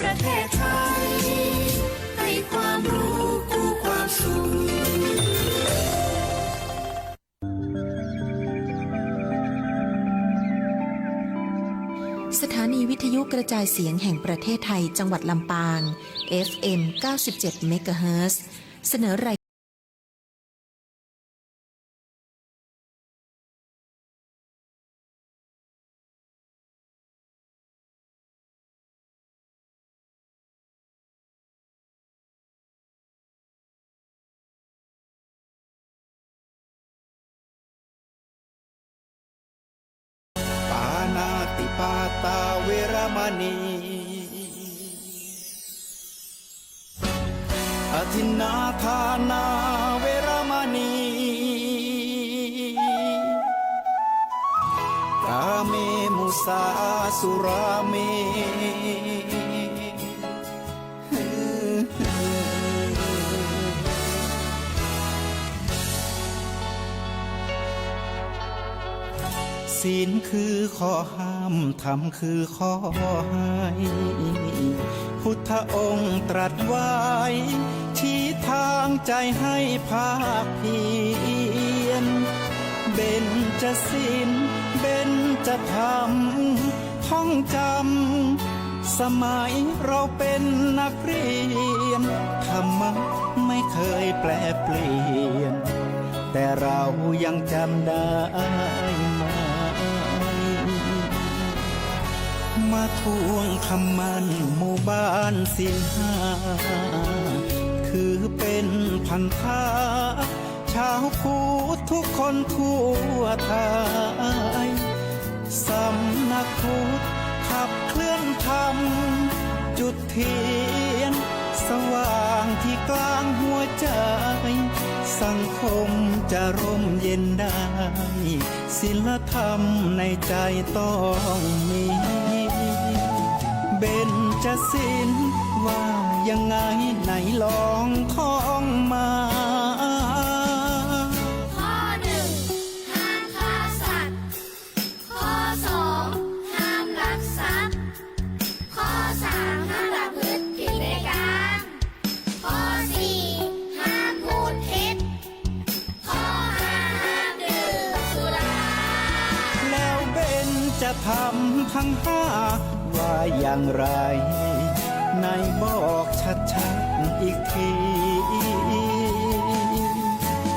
ประเทศไทยให้ความรู้กู้ความสุขสถานีวิทยุกระจายเสียงแห่งประเทศไทยจังหวัดลำปาง FM 97 เมกะเฮิรตซ์เสนอรายปานาติปาตาเวรมณีอทินนาทานาเวรมณีกาเมมุสาสุราเมศีลคือข้อห้ามธรรมคือข้อให้พุทธองค์ตรัสไว้ชี้ทางใจให้ภาคเพียรเบญจศีลเบญจธรรมท่องจำสมัยเราเป็นนักเรียนธรรมะไม่เคยแปรเปลี่ยนแต่เรายังจำได้มาทวงคำมันหมู่บ้านศีลห้าคือเป็นพันธะชาวพุทธทุกคนทั่วไทยสำนักพุทธขับเคลื่อนธรรมจุดเทียนสว่างที่กลางหัวใจสังคมจะร่มเย็นได้ศีลธรรมในใจต้องมีเบญจศีลว่ายังไงไหนลองท่องมาข้อหนึ่งห้ามฆ่าสัตว์ข้อสองห้ามลักทรัพย์ข้อสามห้ามประพฤติผิดในกามข้อสี่ห้ามพูดเท็จข้อห้าห้ามดื่มสุราแล้วเบญจะทำทั้งห้าว่าอย่างไรไหนบอกชัดๆอีกที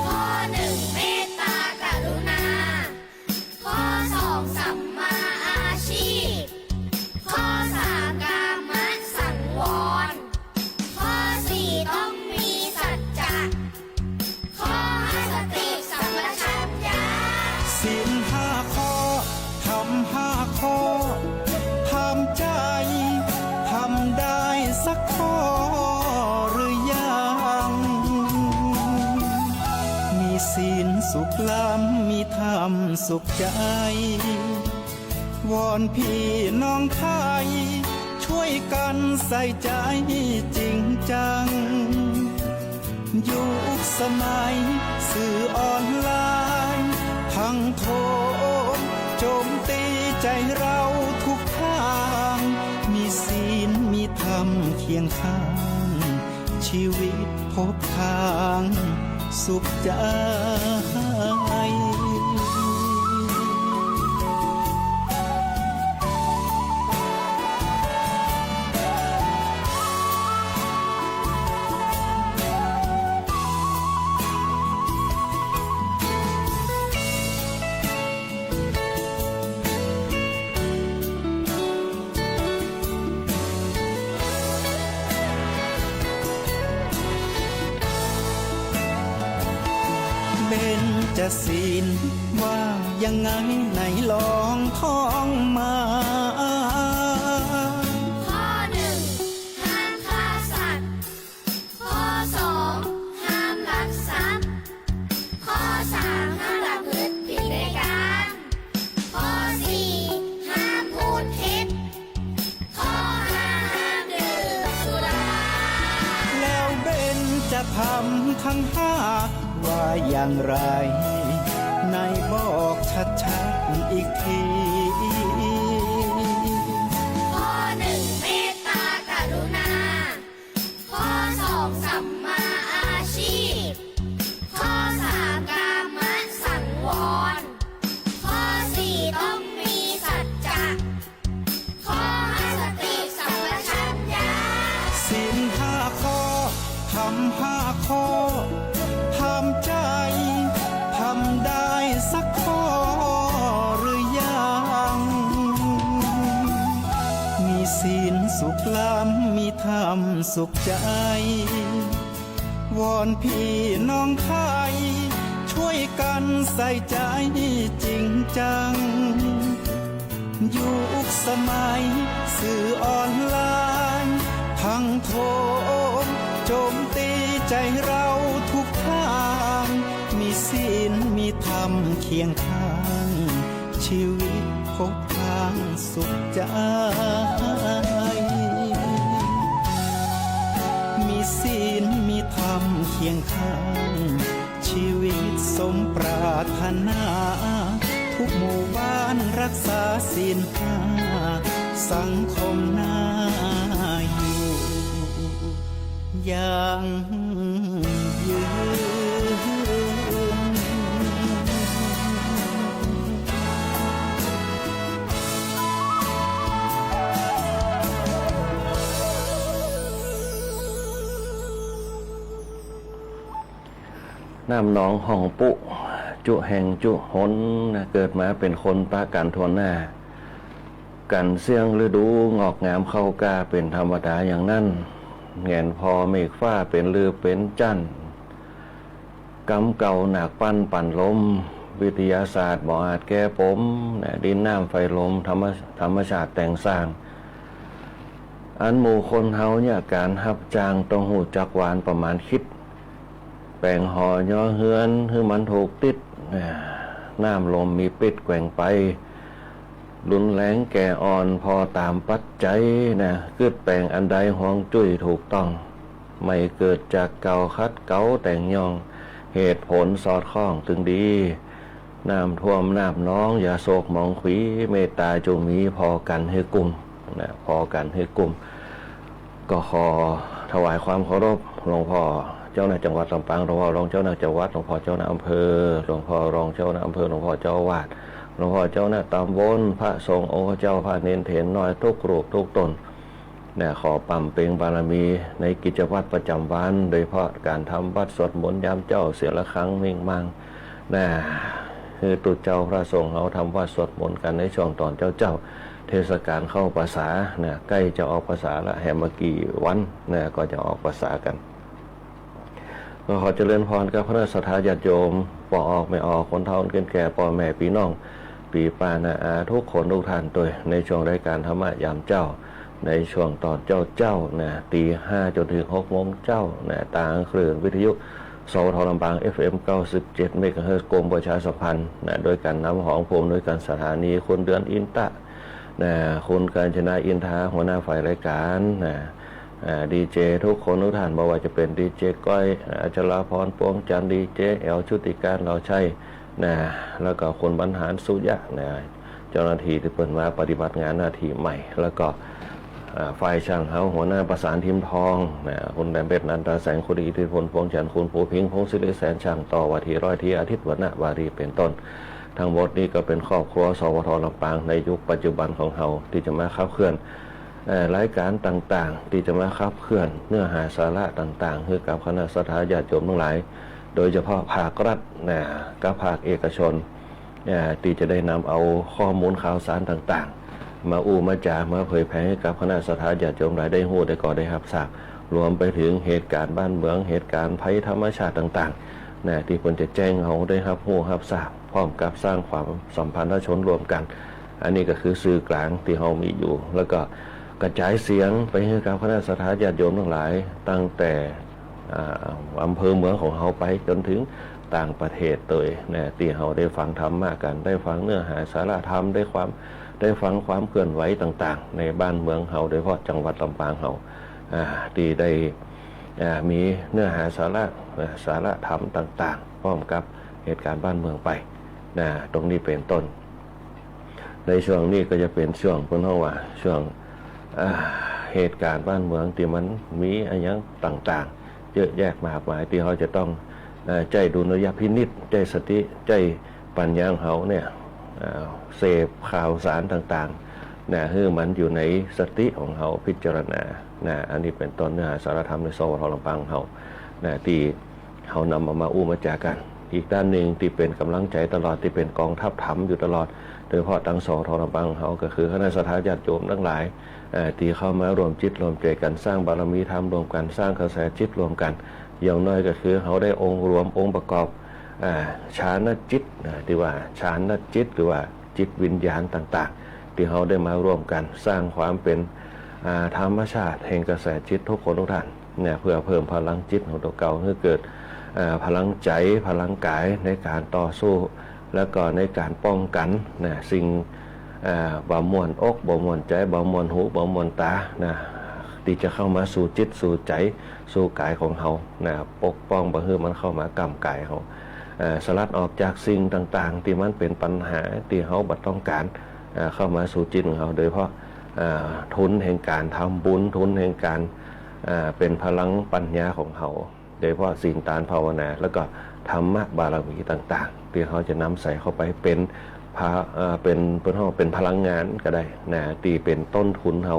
ข้อหนึ่งเมตตากรุณาข้อสองสัมมาอาชีพข้อสามกามสังวรข้อสี่ต้องมีสัจจะข้อห้าสติสัมปชัญญะศีลห้าข้อทำห้าข้อทำใจทำได้สักข้อหรือยังมีศีลสุขล้ำมีธรรมสุขใจวอนพี่น้องไทยช่วยกันใส่ใจจริงจังยุคสมัยสื่อออนไลน์ทั้งโทษโจมตีใจเราทุกทางมีศีลมีธรรมเคียงข้างชีวิตพบทางสุขใจเบญจศีลว่ายังไงไหนลองท่องมาข้อหนึ่งห้ามฆ่าสัตว์ข้อสองห้ามลักทรัพย์ข้อสามห้ามประพฤติผิดในกามข้อสี่ห้ามพูดเท็จข้อห้าห้ามดื่มสุราแล้วเบญจะทำทั้งห้าว่าอย่างไรไหนบอกชัดๆอีกทีข้อหนึ่งเมตตากรุ ำห้าข้อทำใจทำได้สักข้อหรือยังมีศีลสุขล้ำมีธรรมสุขใจวอนพี่น้องไทยช่วยกันใส่ใจจริงจังยุคสมัยสื่อออนไลน์พังโถมโจมตีใจเราทุกทางมีศีลมีธรรมเคียงข้างชีวิตพบทางสุขใจมีศีลมีธรรมเคียงข้างชีวิตสมปรารถนาทุกหมู่บ้านรักษาศีลห้าสังคมน่าอยู่อย่างยืน น้ำหนองห้องปุจุแห่งจุหนเกิดมาเป็นคนปากันทวนหน้ากันเสียงฤดูงอกงามเข้ากาเป็นธรรมดาอย่างนั้นแงนพอเมฆฟ้าเป็นลือเป็นจันกำเก่าหนักปั้นปั่นลมวิทยาศาสตร์บ่อาจแก้ปมดินน้ำไฟลมธรรมชาติแต่งสร้างอันหมู่คนเฮาเนี่ยการหับจางต้องหูจักหวานประมาณคิดแปลงห่อย่อเฮือนคือมันถูกติดน้ำลมมีปิดแกว่งไปรุนแรงแก่อ่อนพอตามปัจจัยนะคืดแปลงอันใดห่วงจุ้ยถูกต้องไม่เกิดจากเก่าคัดเก่าแต่งย่องเหตุผลสอดคล้องถึงดีน้ำท่วมน้ำน้องอย่าโศกมองขวีเมตตาจงมีพอกันให้กลุ่มนะพอกันให้กลุ่มก็ขอถวายความเคารพหลวงพ่อเจ้าหน้าจังหวัดลำปางหลวงพ่อรองเจ้าหน้าจังหวัดหลวงพ่อเจ้าหน้าอำเภอหลวงพ่อรองเจ้าหน้าอำเภอหลวงพ่อเจ้าวาดหลวงพ่อเจ้าหน้าตำบลพระสงฆ์องค์เจ้าพระเนนเถรน้อยทุกรูปทุกตนเนี่ยขอปั่มเปงบารมีในกิจวัตรประจำวันโดยเฉพาะการทำวัดสวดมนต์ยามเจ้าเสียละครั้งมิ่งมังนะคือตุเจ้าพระสงฆ์เขาทำวัดสวดมนต์กันในช่วงตอนเจ้าเทศกาลเข้าภาษาเนี่ยใกล้จะออกภาษาละแหมกี่วันเนี่ยก็จะออกภาษากันก็ขอเจริญพรกับพระศรัทธาญาติโยมปออกไม่ออกคนเฒ่าคนแก่พ่อแม่พี่น้องปีป้านาอาทุกคนทุกท่านตัวในช่วงรายการธรรมะยามเจ้าในช่วงตอนเจ้านะตี5จนถึง6 โมงเจ้านะตางคลื่นวิทยุสวทลำปาง FM 97 เมกะเฮิรตซ์กรมประชาสัมพันธ์นะโดยการนำของผมโดยการสถานีคุณเดือนอินตะนะคุณกาญจนาอินทาหัวหน้าฝ่ายรายการนะดีเจทุกคนทุกท่านบอกว่าจะเป็นดีเจก้อยอัชราพรปวงจันทร์ดีเจแอลชุติการเราใช่นะแล้วก็คนบรรหารสุยะนะเจ้าหน้าที่ที่เปิดมาปฏิบัติงานหน้าที่ใหม่แล้วก็ฝ่ายช่างเขาหัวหน้าประสานทีมทองนะคุณแดมเบ็ดนันตาแสงคุณอิทธิพลพวงจันทร์คุณปูพิงพงศิริแสนช่างต่อวัทีร้อยทีอาทิตย์วันณวารีเป็นต้นทั้งหมดนี้ก็เป็นครอบครัวสวทลำปางในยุคปัจจุบันของเราที่จะมาขับเคลื่อนรายการต่างๆที่จะมาขับเคลื่อนเนื้อหาสาระต่างๆคือกับคณะสัตยาติโยมทั้งหลายโดยเฉพาะภาครัฐนะกับภาคเอกชนที่จะได้นำเอาข้อมูลข่าวสารต่างๆมามาจามาเผยแพร่ให้กับคณะสัตยาติโยมหลายได้หู้ได้ก่อได้รับทราบรวมไปถึงเหตุการณ์บ้านเมืองเหตุการณ์ภัยธรรมชาติต่างๆนะที่ควรจะแจ้งเขาได้รับหู้รับทราบพร้อมกับสร้างความสัมพันธ์ชนรวมกันอันนี้ก็คือสื่อกลางที่เรามีอยู่แล้วก็กระจายเสียงไปให้กับคณะสัตยาติโยมทั้งหลายตั้งแต่อำเภอเมืองของเราไปจนถึงต่างประเทศเลยนะที่เราได้ฟังธรรมะกันได้ฟังเนื้อหาสาระธรรมได้ฟังความเคลื่อนไหวต่างๆในบ้านเมืองเราโดยเฉพาะจังหวัดลำปางเราที่ได้มีเนื้อหาสาระธรรมต่างๆพร้อมกับเหตุการณ์บ้านเมืองไปนะตรงนี้เป็นต้นในช่วงนี้ก็จะเป็นช่วงเพิ่นเฮาว่าช่วงเหตุการณ์บ้านเมืองที่มันมีอะไรต่างๆเยอะแยะมากมายที่เขาจะต้องใจดุลยพินิจใจสติใจปัญญาของเขาเนี่ยเสพข่าวสารต่างๆนะคือมันอยู่ในสติของเขาพิจารณานะอันนี้เป็นต้นเนื้อหาสาระธรรมในสวทลำปางเขา นะที่เขานำมาอู้มาจากกันอีกด้านหนึ่งที่เป็นกำลังใจตลอดที่เป็นกองทัพธรรมอยู่ตลอดโดยเฉพาะทั้งสองทรบังเขาก็คือคณะสัตยาติโยมทั้งหลายที่เข้ามารวมจิตรวมใจกันสร้างบารมีธรรมรวมกันสร้างกระแสจิตรวมกันอย่างน้อยก็คือเขาได้องค์รวมองค์ประกอบฌานจิตที่ว่าฌานจิตหรือว่าจิตวิญญาณต่างๆที่เขาได้มาร่วมกันสร้างความเป็นธรรมชาติแห่งกระแสจิตทุกคนทุกท่านเนี่ยเพื่อเพิ่มพลังจิตของตัวเก่าให้เกิดพลังใจพลังกายในการต่อสู้แล้วก็ในการป้องกันนะสิ่งบ่มวนอกบ่มวนใจบ่มวนหูบ่มวนตานะที่จะเข้ามาสู่จิตสู่ใจสู่กายของเขานะปกป้องบ่ให้มันเข้ามากำกายเขาสลัดออกจากสิ่งต่างๆที่มันเป็นปัญหาที่เขาบัดต้องการเข้ามาสู่จิตของเขาโดยเพราะทุนแห่งการทำบุญทุนแห่งการเป็นพลังปัญญาของเขาโดยเฉพาะศีลทานภาวนาแล้วก็ธรรมะบารมีต่างๆที่เขาจะนำใส่เข้าไปเป็นเป็นพลังงานก็ได้นะที่เป็นต้นทุนเขา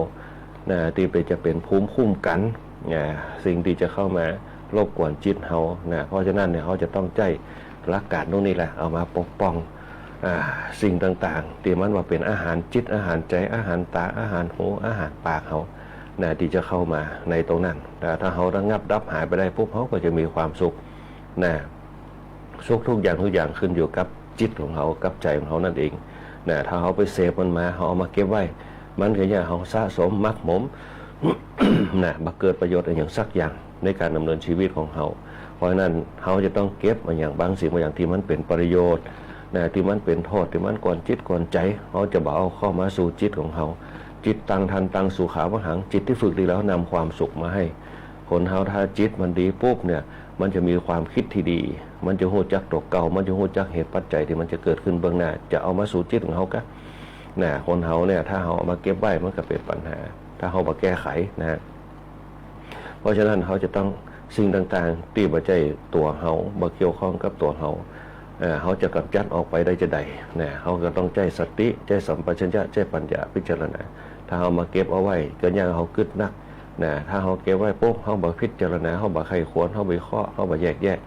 นะที่จะเป็นภูมิคุ้มกันนะสิ่งที่จะเข้ามารบกวนจิตเขานะเพราะฉะนั้นเนี่ยเขาจะต้องใจรักการตรงนี้แหละเอามาปกป้องสิ่งต่างๆที่มันว่าเป็นอาหารจิตอาหารใจอาหารตาอาหารหูอาหารปากเขานะที่จะเข้ามาในตรงนั้นแต่ถ้าเขาระงับดับหายไปได้ปุ๊บเขาก็จะมีความสุขนะสุขทุกอย่างขึ้นอยู่กับจิตของเขากับใจของเขานั่นเองนะถ้าเขาไปเสพมันมาเขาเอามาเก็บไว้มันก็อย่างเขาสะสมมักหมม นะมาเกิดประโยชน์อย่างสักอย่างในการดำเนินชีวิตของเขาเพราะนั้นเขาจะต้องเก็บมาอย่างบางสิ่งบางอย่างที่มันเป็นประโยชน์นะที่มันเป็นโทษที่มันก่อนจิตก่อนใจเขาจะบอกเอาเข้ามาสู่จิตของเขาจิตตังทันตังสู่ขาวหังจิตที่ฝึกดีแล้วนำความสุขมาให้คนเขาถ้าจิตมันดีปุ๊บเนี่ยมันจะมีความคิดที่ดีมันจะหู้จักตัวเก่ามันจะหู้จักเหตุปัจจัยที่มันจะเกิดขึ้นเบื้องหน้าจะเอามาสู่จิตของเขาก็นะคนเขาเนี่ยถ้าเขาเอามาเก็บไว้มันก็เป็นปัญหาถ้าเขามาแก้ไขนะเพราะฉะนั้นเขาจะต้องสิ่งต่างๆที่ปัจจัยตัวเขาบ่เกี่ยวข้องกับตัวเขาเขาจะกำจัดออกไปได้จะใดนะเขาก็ต้องใจสติใจสัมปชัญญะใจปัญญาพิจารณาถ้าเขามาเก็บเอาไว้ก็ยังเขากึดนักนะถ้าเขาเก็บไว้ปุ๊บเขาบ่พิจารณาเขาบ่ใครควรเขาบ่ข้อเขาบ่แยก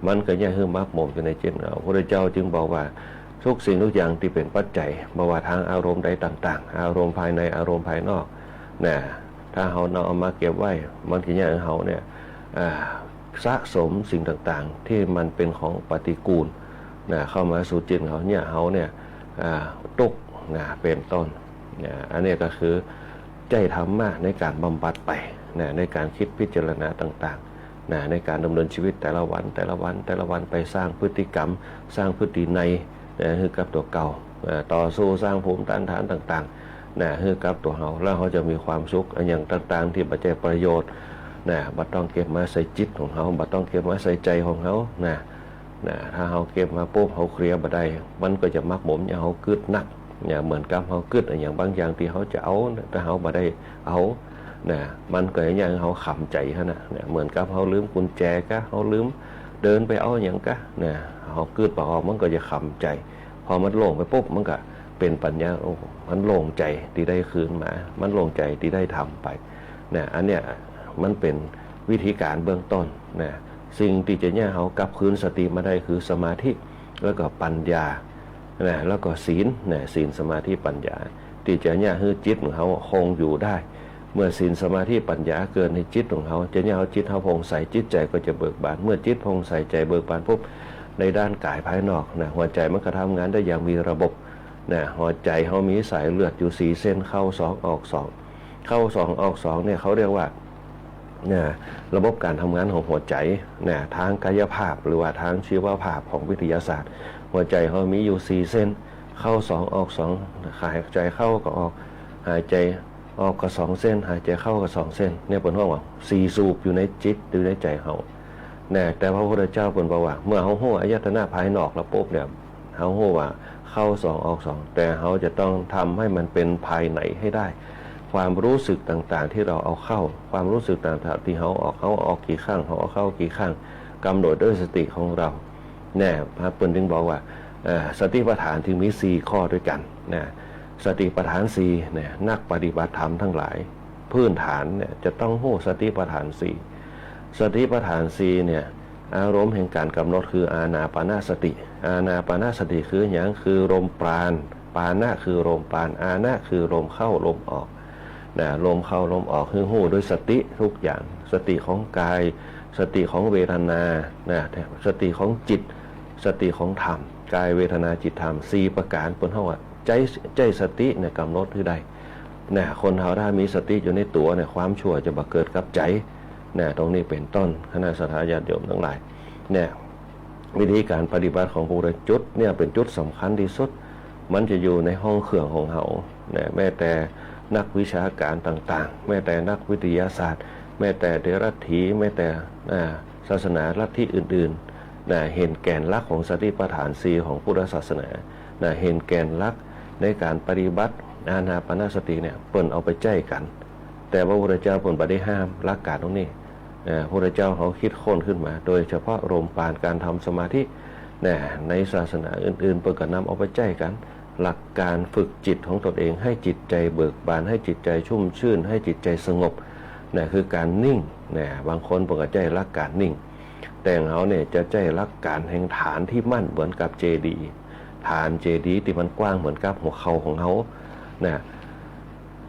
มันก็ยังคือมักหมมอยู่ในจิตเราพระเจ้าจึงบอกว่าทุกสิ่งทุกอย่างที่เป็นปัจจัยบ่ว่าทางอารมณ์ใดต่างๆอารมณ์ภายในอารมณ์ภายนอกนะถ้าเขาเอามาเก็บไว้มันก็ยังเขาเนี่ยสะสมสิ่งต่างๆที่มันเป็นของปฏิกูลนะเข้ามาสู่จิตเขาเนี่ยเขาเนี่ยตกนะเป็นต้นนะอันนี้ก็คือใจธรรมะในการบำบัดไปนะในการคิดพิจารณาต่างๆนะในการดำเนินชีวิตแต่ละวันไปสร้างพฤติกรรมสร้างพฤตินัยนะคือกับตัวเก่าต่อสู้สร้างภูมิต้านทานต่างๆนะคือกับตัวเขาแล้วเขาจะมีความสุขอย่างต่างๆที่ปัจจัยประโยชน์นะบัดต้องเก็บมาใส่จิตของเขาบัดต้องเก็บมาใส่ใจของเขานะถ้าเขาเก็บมาปุ๊บเขาเคลียร์มาได้มันก็จะมักหมมอย่างเขากึดนักอย่างเหมือนกับเขากึดอย่างบางอย่างที่เขาจะเอาแต่เขามาได้เอามันก็อย่างเขาขำใจฮะนะเหมือนกับเขาลืมกุญแจก็เขาลืมเดินไปเอาอย่างก็เขากึดบอกออกมันก็จะขำใจพอมันโล่งไปปุ๊บมันก็เป็นปัญญาโอ้มันโล่งใจที่ได้คืนมามันโล่งใจที่ได้ทำไปอันเนี้ยมันเป็นวิธีการเบื้องต้นสิ่งที่จะเนี่ยเขากลับคืนสติมาได้คือสมาธิแล้วก็ปัญญาแล้วก็ศีลศีลสมาธิปัญญาที่จะเนี่ยให้จิตของเขาคงอยู่ได้เมื่อศีลสมาธิปัญญาเกินในจิตของเขาจะเนี่ยเอาจิตเขาพองใสจิตใจก็จะเบิกบานเมื่อจิตพองใสใจเบิกบานปุ๊บในด้านกายภายนอกหัวใจมันก็ทำงานได้อย่างมีระบบหัวใจเขามีสายเลือดอยู่4 เส้นเข้า2ออก2เข้า2ออก2เนี่ยเขาเรียกว่าระบบการทำงานของหัวใจทางกายภาพหรือว่าทางชีวภาพของวิทยาศาสตร์หัวใจเขามีอยู่4 เส้นเข้า2ออก2หายใจเข้าก็ออกหายใจออกก็2 เส้นหายใจเข้าก็2 เส้นเนี่ยเป็นว่า4 สูบอยู่ในจิตอยู่ในใจเขาแต่พระพุทธเจ้าเป็นบอกว่าเมื่อเขาหู้อายตนะภายนอกแล้วปุ๊บเนี่ยเขาหู้ว่าเข้า2ออก2แต่เขาจะต้องทำให้มันเป็นภายในให้ได้ความรู้สึกต่างๆที่เราเอาเข้าความรู้สึกต่างๆที่เขาออกกี่ครั้งเขาเอาเข้ากี่ครั้งกำหนดด้วยสติของเราพระปุณจึงบอกว่าสติปัฏฐานที่มี4 ข้อด้วยกันสติปัฏฐาน4นักปฏิบัติธรรมทั้งหลายพื้นฐานจะต้องหู้สติปัฏฐาน4 สติปัฏฐานสี่เนี่ยอารมณ์แห่งการกำหนดคืออานาปานสติ อานาปานสติคืออย่างคือลมปราณปานะคือลมปราณอานะคือลมเข้าลมออกนะลมเข้าลมออกคือหู้ด้วยสติทุกอย่างสติของกายสติของเวทนานะสติของจิตสติของธรรมกายเวทนาจิตธรรม4ประการเปิ้นเฮาว่าใจสติเนี่ยกำหนดคือใดนะคนเฮาถ้ามีสติอยู่ในตัวเนี่ยความชั่วจะบ่เกิดกับใจนะตรงนี้เป็นต้นคณะสัทธาญาติโยมทั้งหลายเนี่ยวิธีการปฏิบัติของพระพุทธจุดเนี่ยเป็นจุดสำคัญที่สุดมันจะอยู่ในห้องเครื่องของเฮาเนี่ยแม้แต่นักวิชาการต่างๆแม้แต่นักวิทยาศาสตร์แม้แต่เดรัจฉีแม้แต่ศาสนาลัทธิอื่นๆเห็นแก่นหลักของสติปัฏฐาน4ของพุทธศาสนาเห็นแก่นหลักในการปฏิบัติอานาปานสติเนี่ยเปิ้นเอาไปใจกันแต่ว่าพระพุทธเจ้าเปิ้นบ่ได้ห้ามหลักการตรงนี้พระพุทธเจ้าเขาคิดค้นขึ้นมาโดยเฉพาะลมปราณการทำสมาธิในศาสนาอื่นๆเปิ้นก็นำเอาไปใจกันหลักการฝึกจิตของตนเองให้จิตใจเบิกบานให้จิตใจชุ่มชื่นให้จิตใจสงบคือการนิ่งบางคนเปิ้นก็ใจหลักการนิ่งแต่เขาเนี่ยจะใจหลักการแห่งฐานที่มั่นเหมือนกับเจดีย์ฐานเจดีย์ที่มันกว้างเหมือนกับหัวเข่าของเขา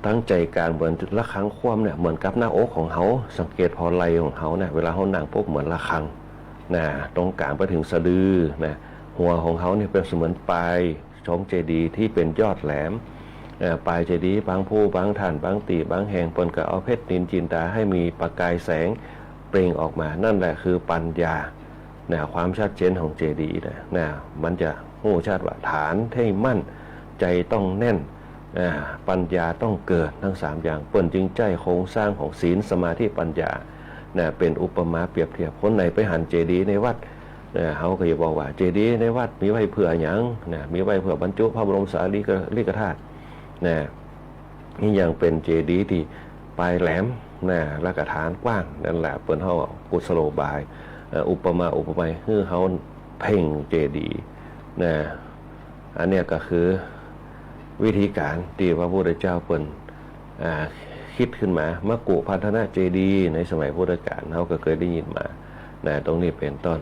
ตั้งใจกลางเหมือนระฆังคว่ำเนี่ยเหมือนกับหน้าอกของเขาสังเกตพอไหล่ของเขาเนี่ยเวลาเขานั่งปุ๊บเหมือนระฆังตรงกลางไปถึงสะดือหัวของเขาเนี่ยเป็นเสมือนปลายช่องเจดีย์ที่เป็นยอดแหลมปลายเจดีย์บางผู้บางฐานบางตีบางแห่งเปิ้นก็เอาเพชรนินจินดาให้มีประกายแสงเปล่งออกมานั่นแหละคือปัญญาความชัดเจนของเจดีย์มันจะรู้ชัดว่าฐานให้มั่นใจต้องแน่นปัญญาต้องเกิดทั้ง3อย่างเปิ้นจึงใจโครงสร้างของศีลสมาธิปัญญาเป็นอุปมาเปรียบเทียบคนไหนไปหันเจดีย์ในวัดเขาก็จะบอกว่าเจดีย์ในวัดมีไว้เพื่อหยังมีไว้เพื่อบรรจุพระบรมสารีริกธาตุนี่ยังเป็นเจดีย์ที่ปลายแหลมและกระฐานกว้างนั่นแหละเปิ้นเฮากุศโลบายอุปมาอุปไมยคือเขาเพ่งเจดีย์อันเนี้ยก็คือวิธีการที่พระพุทธเจ้าเปิ้นคิดขึ้นมามกุพัฒนาเจดีย์ในสมัยพุทธกาลเขาก็เคยได้ยินมาตรงนี้เป็นต้น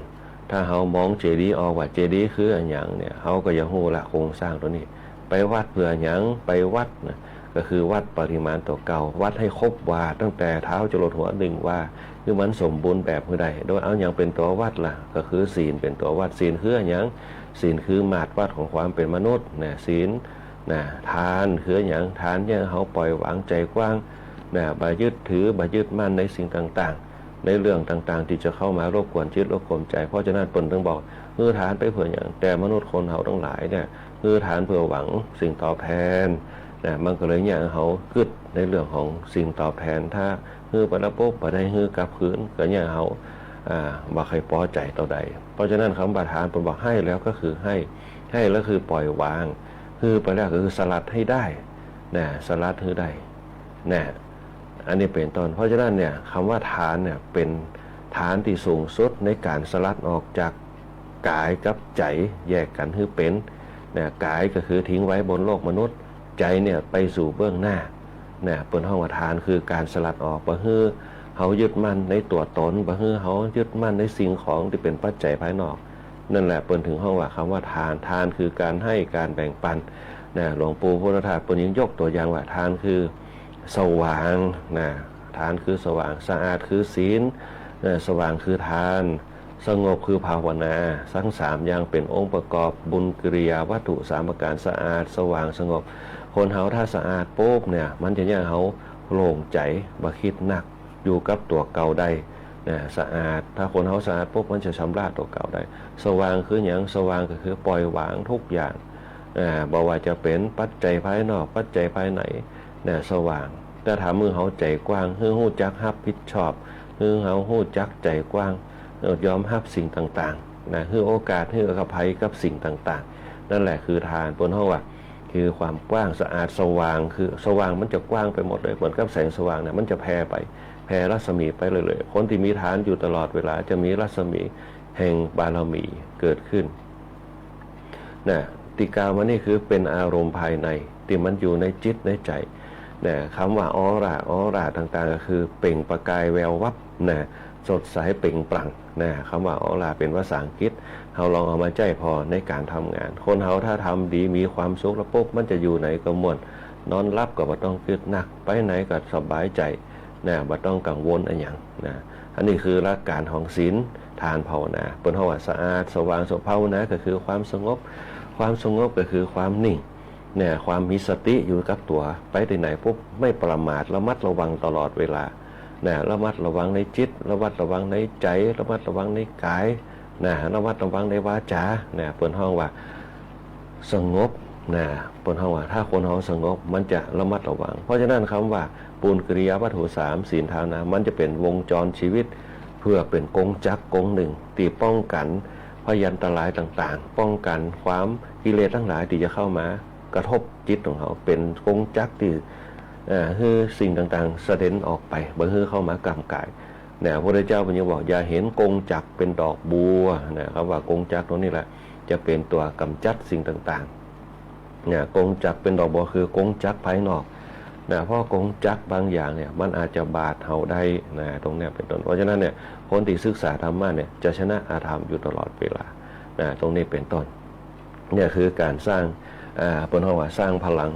ถ้าเขามองเจดีย์ออกว่าเจดีย์คืออันหยังเนี่ยเขาก็จะรู้ละโครงสร้างตัวนี้ไปวัดเพื่อหยังไปวัดก็คือวัดปริมาณตัวเก่าวัดให้ครบว่าตั้งแต่เท้าจรดหัวดึงว่าคือมันสมบูรณ์แบบเมื่อใดโดยเอาอย่างเป็นตัววัดล่ะก็คือศีลเป็นตัววัดศีลคืออันหยังศีลคือมาตรวัดของความเป็นมนุษย์ศีลทานคืออย่างทานเนี่ยเขาปล่อยวางใจกว้างบ่ยึดถือบ่ยึดมั่นในสิ่งต่างๆในเรื่องต่างๆที่จะเข้ามารบกวนจิตรบกวนใจเพราะฉะนั้นเปิ้นต้องบอกทานไปเพื่ออย่างแต่มนุษย์คนเขาทั้งหลายเนี่ยทานเพื่อหวังสิ่งตอบแทนมันก็เลยอย่างเขาคิดในเรื่องของสิ่งตอบแทนถ้าไปแล้วปุ๊บบ่ได้กลับคืนก็อย่างเขาบ่เคยพอใจต่อใดเพราะฉะนั้นคำว่าทานเปิ้นบอกให้แล้วก็คือให้แล้วคือปล่อยวางไปแล้วก็คือสลัดให้ได้สลัดให้ได้อันนี้เป็นต้นเพราะฉะนั้นเนี่ยคำว่าทานเนี่ยเป็นฐานที่สูงสุดในการสลัดออกจากกายกับใจแยกกันคือเป็นกายก็คือทิ้งไว้บนโลกมนุษย์ใจเนี่ยไปสู่เบื้องหน้าเปิ้นเฮาว่าทานคือการสลัดออกบ่ฮื้อเฮายึดมั่นในตัวตนบ่ฮื้อเฮายึดมั่นในสิ่งของที่เป็นปัจจัยภายนอกนั่นแหละเปิ้นถึงห้องว่าคำว่าทานคือการให้การแบ่งปันหลวงปู่พุทธทาสเปิ้นยังยกตัวอย่างว่าทานคือสว่างทานคือสว่างสะอาดคือศีลสว่างคือทานสงบคือภาวนาทั้ง3อย่างเป็นองค์ประกอบบุญกิริยาวัตถุ3ประการสะอาดสว่างสงบคนเฮาถ้าสะอาดปุ๊บเนี่ยมันจะเนี่ยเฮาโล่งใจบ่คิดหนักอยู่กับตัวเก่าได้สะอาดถ้าคนเฮาสะอาดปุ๊บมันจะชำระตัวเก่าได้สว่างคือหยังสว่างก็คือปล่อยวางทุกอย่างบ่ว่าจะเป็นปัจจัยภายนอกปัจจัยภายในสว่างแต่ถ้ามือเฮาใจกว้างฮู้จักรับผิดชอบเฮาฮู้จักใจกว้างยอมรับสิ่งต่างๆโอกาสให้อภัยกับสิ่งต่างๆนั่นแหละคือทานเปิ้นเฮาว่าคือความกว้างสะอาดสว่างคือสว่างมันจะกว้างไปหมดเลยเหมือนกับแสงสว่างเนี่ยมันจะแผ่รัศมีไปเลยๆคนที่มีทานอยู่ตลอดเวลาจะมีรัศมีแห่งบารมีเกิดขึ้นติกามันนี่คือเป็นอารมณ์ภายในที่มันอยู่ในจิตในใจคำว่าออร่าต่างๆก็คือเปล่งประกายแวววับ สดใสเปล่งปลั่งนะคำว่าออร่าเป็นภาษาอังกฤษเราลองเอามาใจพอในการทำงาน คนเราถ้าทำดีมีความสุขแล้วปุ๊บมันจะอยู่ไหนก็ม่วนนอนรับก็บ่ต้องคิดหนักไปไหนก็สบายใจนะบ่ต้องกังวลอะไรอย่างนะอันนี้คือหลักการของศีลทานภาวนาเปิ้นเฮาว่าสะอาดสว่างสภาวนาก็คือความสงบความสงบก็คือความนิ่งเนี่ยความมีสติอยู่กับตัวไปที่ไหนปุ๊บไม่ประมาทระมัดระวังตลอดเวลานะระมัดระวังในจิตระมัดระวังในใจระมัดระวังในกายนะระมัดระวังในวาจาเนี่ยเปิ้นเฮาว่าสงบนะเปิ้นเฮาว่าถ้าคนเฮาสงบมันจะระมัดระวังเพราะฉะนั้นคำว่าปุณกริยาวัตถุ3ศีลทานนะมันจะเป็นวงจรชีวิตเพื่อเป็นกงจักรกงหนึ่งที่ป้องกันพยันตรายต่างๆป้องกันความกิเลสทั้งหลายที่จะเข้ามากระทบจิตของเขาเป็นกงจักรที่คือสิ่งต่างๆเสด็จออกไปบ่คือเข้ามากำกายเนี่ยพระพุทธเจ้าเพิ่นยังบอกอย่าเห็นกงจักรเป็นดอกบัวนะครับว่ากงจักรตรงนี้แหละจะเป็นตัวกำจัดสิ่งต่างๆเนี่ยกงจักรเป็นดอกบัวคือกงจักรภายนอกนะเพราะกงจักรบางอย่างเนี่ยมันอาจจะบาดเฮาได้นะตรงเนี้ยเป็นต้นเพราะฉะนั้นเนี่ยคนที่ศึกษาธรรมะเนี่ยจะชนะอาธรรมอยู่ตลอดเวลานะตรงนี้เป็นต้นเนี่ยคือการสร้างเปิ้นเฮาว่าสร้างพลัง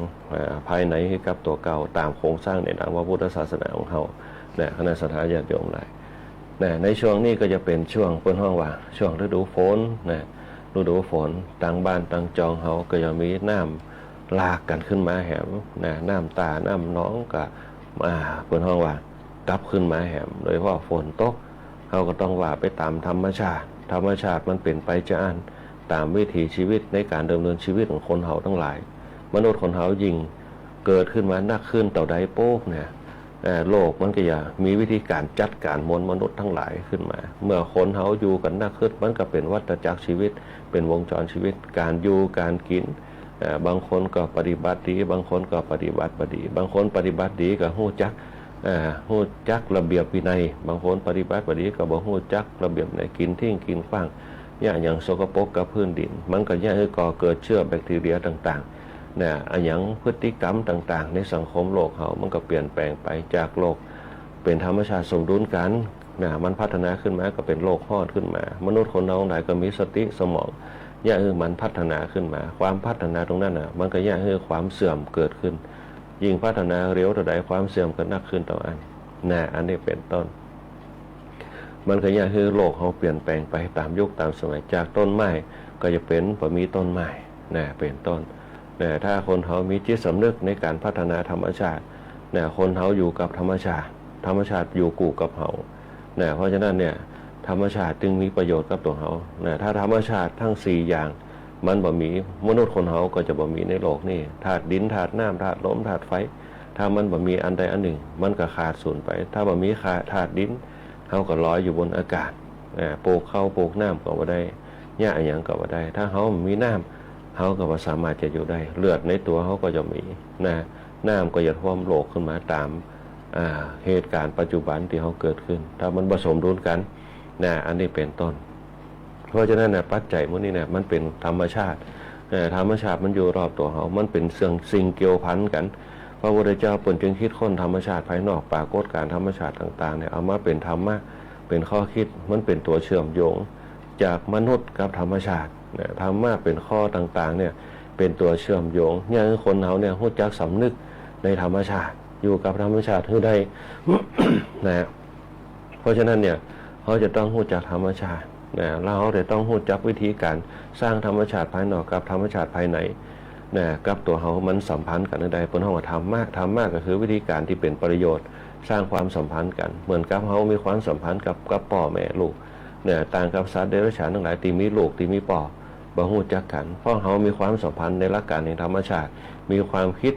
ภายในให้กับตัวเก่าตามโครงสร้างในทางพระพุทธศาสนาของเฮาเนี่ยคณะสัตยาญาติโยมหลายในช่วงนี้ก็จะเป็นช่วงเปิ้นเฮาว่าช่วงฤดูฝนนะฤดูฝนต่างบ้านต่างจองเฮาก็จะมีน้ำลากกันขึ้นมาแหมนะน้ำตาน้ำน้องก็เปิ้นเฮาว่ากลับขึ้นมาแหมโดยเฉพาะฝนตกเฮาก็ต้องว่าไปตามธรรมชาติมันเป็นไปจะตามวิถีชีวิตในการดำเนินชีวิตของคนเฮาทั้งหลายมนุษย์คนเฮายิ่งเกิดขึ้นมานักขึ้นต่อใดโป๊กเนี่ยโลกมันก็จะมีวิธีการจัดการมวลมนุษย์ทั้งหลายขึ้นมาเมื่อคนเฮาอยู่กันนักขึ้นมันก็เป็นวัฏจักรชีวิตเป็นวงจรชีวิตการอยู่การกินบางคนก็ปฏิบัติดีบางคนก็ปฏิบัติบ่ดีบางคนปฏิบัติดีก็ฮู้จักระเบียบวินัยบางคนปฏิบัติบ่ดีก็บ่ฮู้จักระเบียบในกินทิ้งกินขว้างอย่างสกปรกกับพื้นดินมันก็ก่อเกิดเชื้อแบคทีเรียต่างๆเนี่ยอย่างพฤติกรรมต่างๆในสังคมโลกเขามันก็เปลี่ยนแปลงไปจากโลกเป็นธรรมชาติสมดุลกันมันพัฒนาขึ้นมาก็เป็นโลกฮอดขึ้นมามนุษย์คนเราไหนก็มีสติสมองมันพัฒนาขึ้นมาความพัฒนาตรงนั้นมันก็ความเสื่อมเกิดขึ้นยิ่งพัฒนาเร็วเท่าใดความเสื่อมก็นักขึ้นต่ออันนี้เป็นต้นมันก็โลกเขาเปลี่ยนแปลงไปตามยุคตามสมัยจากต้นไม้ก็จะเป็นบ่มีต้นไม้เป็นต้นถ้าคนเขามีจิตสำนึกในการพัฒนาธรรมชาติคนเขาอยู่กับธรรมชาติอยู่กู่กับเขาเพราะฉะนั้นเนี่ยธรรมชาติจึงมีประโยชน์กับตัวเขาถ้าธรรมชาติทั้ง4อย่างมันบ่มีมนุษย์คนเขาก็จะบ่มีในโลกนี้ธาตุดินธาตุน้ำธาตุลมธาตุไฟถ้ามันบ่มีอันใดอันหนึ่งมันก็ขาดสูญไปถ้าบ่มีธาตุดินเขาก็ลอยอยู่บนอากาศปลูกข้าวปลูกน้ำก็บ่ได้หญ้าอย่างก็บ่ได้ถ้าเขามีน้ำเขาก็บ่สามารถจะอยู่ได้เลือดในตัวเขาก็จะมีน้ำก็จะท่วมโลกขึ้นมาตามเหตุการณ์ปัจจุบันที่เขาเกิดขึ้นถ้ามันผสมดุลกันอันนี้เป็นต้นเพราะฉะนั้นปัจจัยพวกนี้มันเป็นธรรมชาติมันอยู่รอบตัวเขามันเป็นสิ่งเกี่ยวพันกันพระพุทธเจ้าเปิ่นจึงคิดค้นธรรมชาติภายนอกปรากฏการธรรมชาติต่างๆเอามาเป็นธรรมะเป็นข้อคิดมันเป็นตัวเชื่อมโยงจากมนุษย์กับธรรมชาติธรรมะเป็นข้อต่างๆเป็นตัวเชื่อมโยงคนเขารู้จักสำนึกในธรรมชาติอยู่กับธรรมชาติให้ได้ เพราะฉะนั้นเขาจะต้องรู้จักธรรมชาติแล้วเขาจะต้องรู้จักวิธีการสร้างธรรมชาติภายนอกกับธรรมชาติภายในกับตัวเขามันสัมพันธ์กันได้ผลของธรรมะก็คือวิธีการที่เป็นประโยชน์สร้างความสัมพันธ์กันเหมือนกับเขามีความสัมพันธ์กับพ่อแม่ลูกต่างกับสัตว์เดรัจฉานทั้งหลายที่มีลูกที่มีพ่อบ่ฮู้จักกันเพราะเขามีความสัมพันธ์ในหลักการแห่งธรรมชาติมีความคิด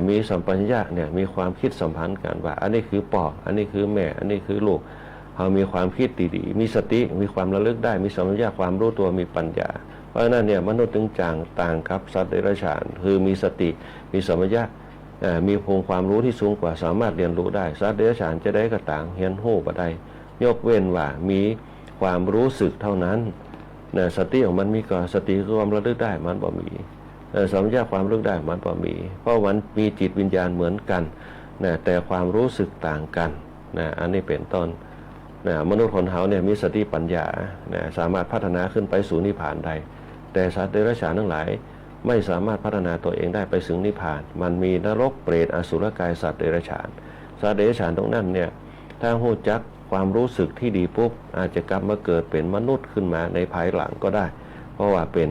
มีสัมปัญญะมีความคิดสัมพันธ์กันว่าอันนี้คือพ่ออันนี้คือแม่อันนี้คือลูกเขามีความคิดดีๆมีสติมีความระลึกได้มีสัมปัญญะความรู้ตัวมีปัญญาเพราะฉะนั้นมนุษย์จึงต่างกับสัตว์เดรัจฉานคือมีสติมีสัมปชัญญะมีภูมิความรู้ที่สูงกว่าสามารถเรียนรู้ได้สัตว์เดรัจฉานจะได้ก็ต่างเรียนรู้บ่ได้ยกเว้นว่ามีความรู้สึกเท่านั้นสติของมันมีก็สติคือความระลึกได้มันบ่มีสัมปชัญญะความระลึกได้มันบ่มีเพราะมันมีจิตวิญญาณเหมือนกันแต่ความรู้สึกต่างกันอันนี้เป็นต้น มนุษย์คนเขาเนี่ยมีสติปัญญาสามารถพัฒนาขึ้นไปสู่นิพพานได้แต่สัตว์เดรัจฉานทั้งหลายไม่สามารถพัฒนาตัวเองได้ไปถึงนิพพานมันมีนรกเปรตอสุรกายสัตว์เดรัจฉานสัตว์เดรัจฉานตรงนั้นเนี่ยถ้าหู้จักความรู้สึกที่ดีปุ๊บอาจจะกลับมาเกิดเป็นมนุษย์ขึ้นมาในภายหลังก็ได้เพราะว่าเป็น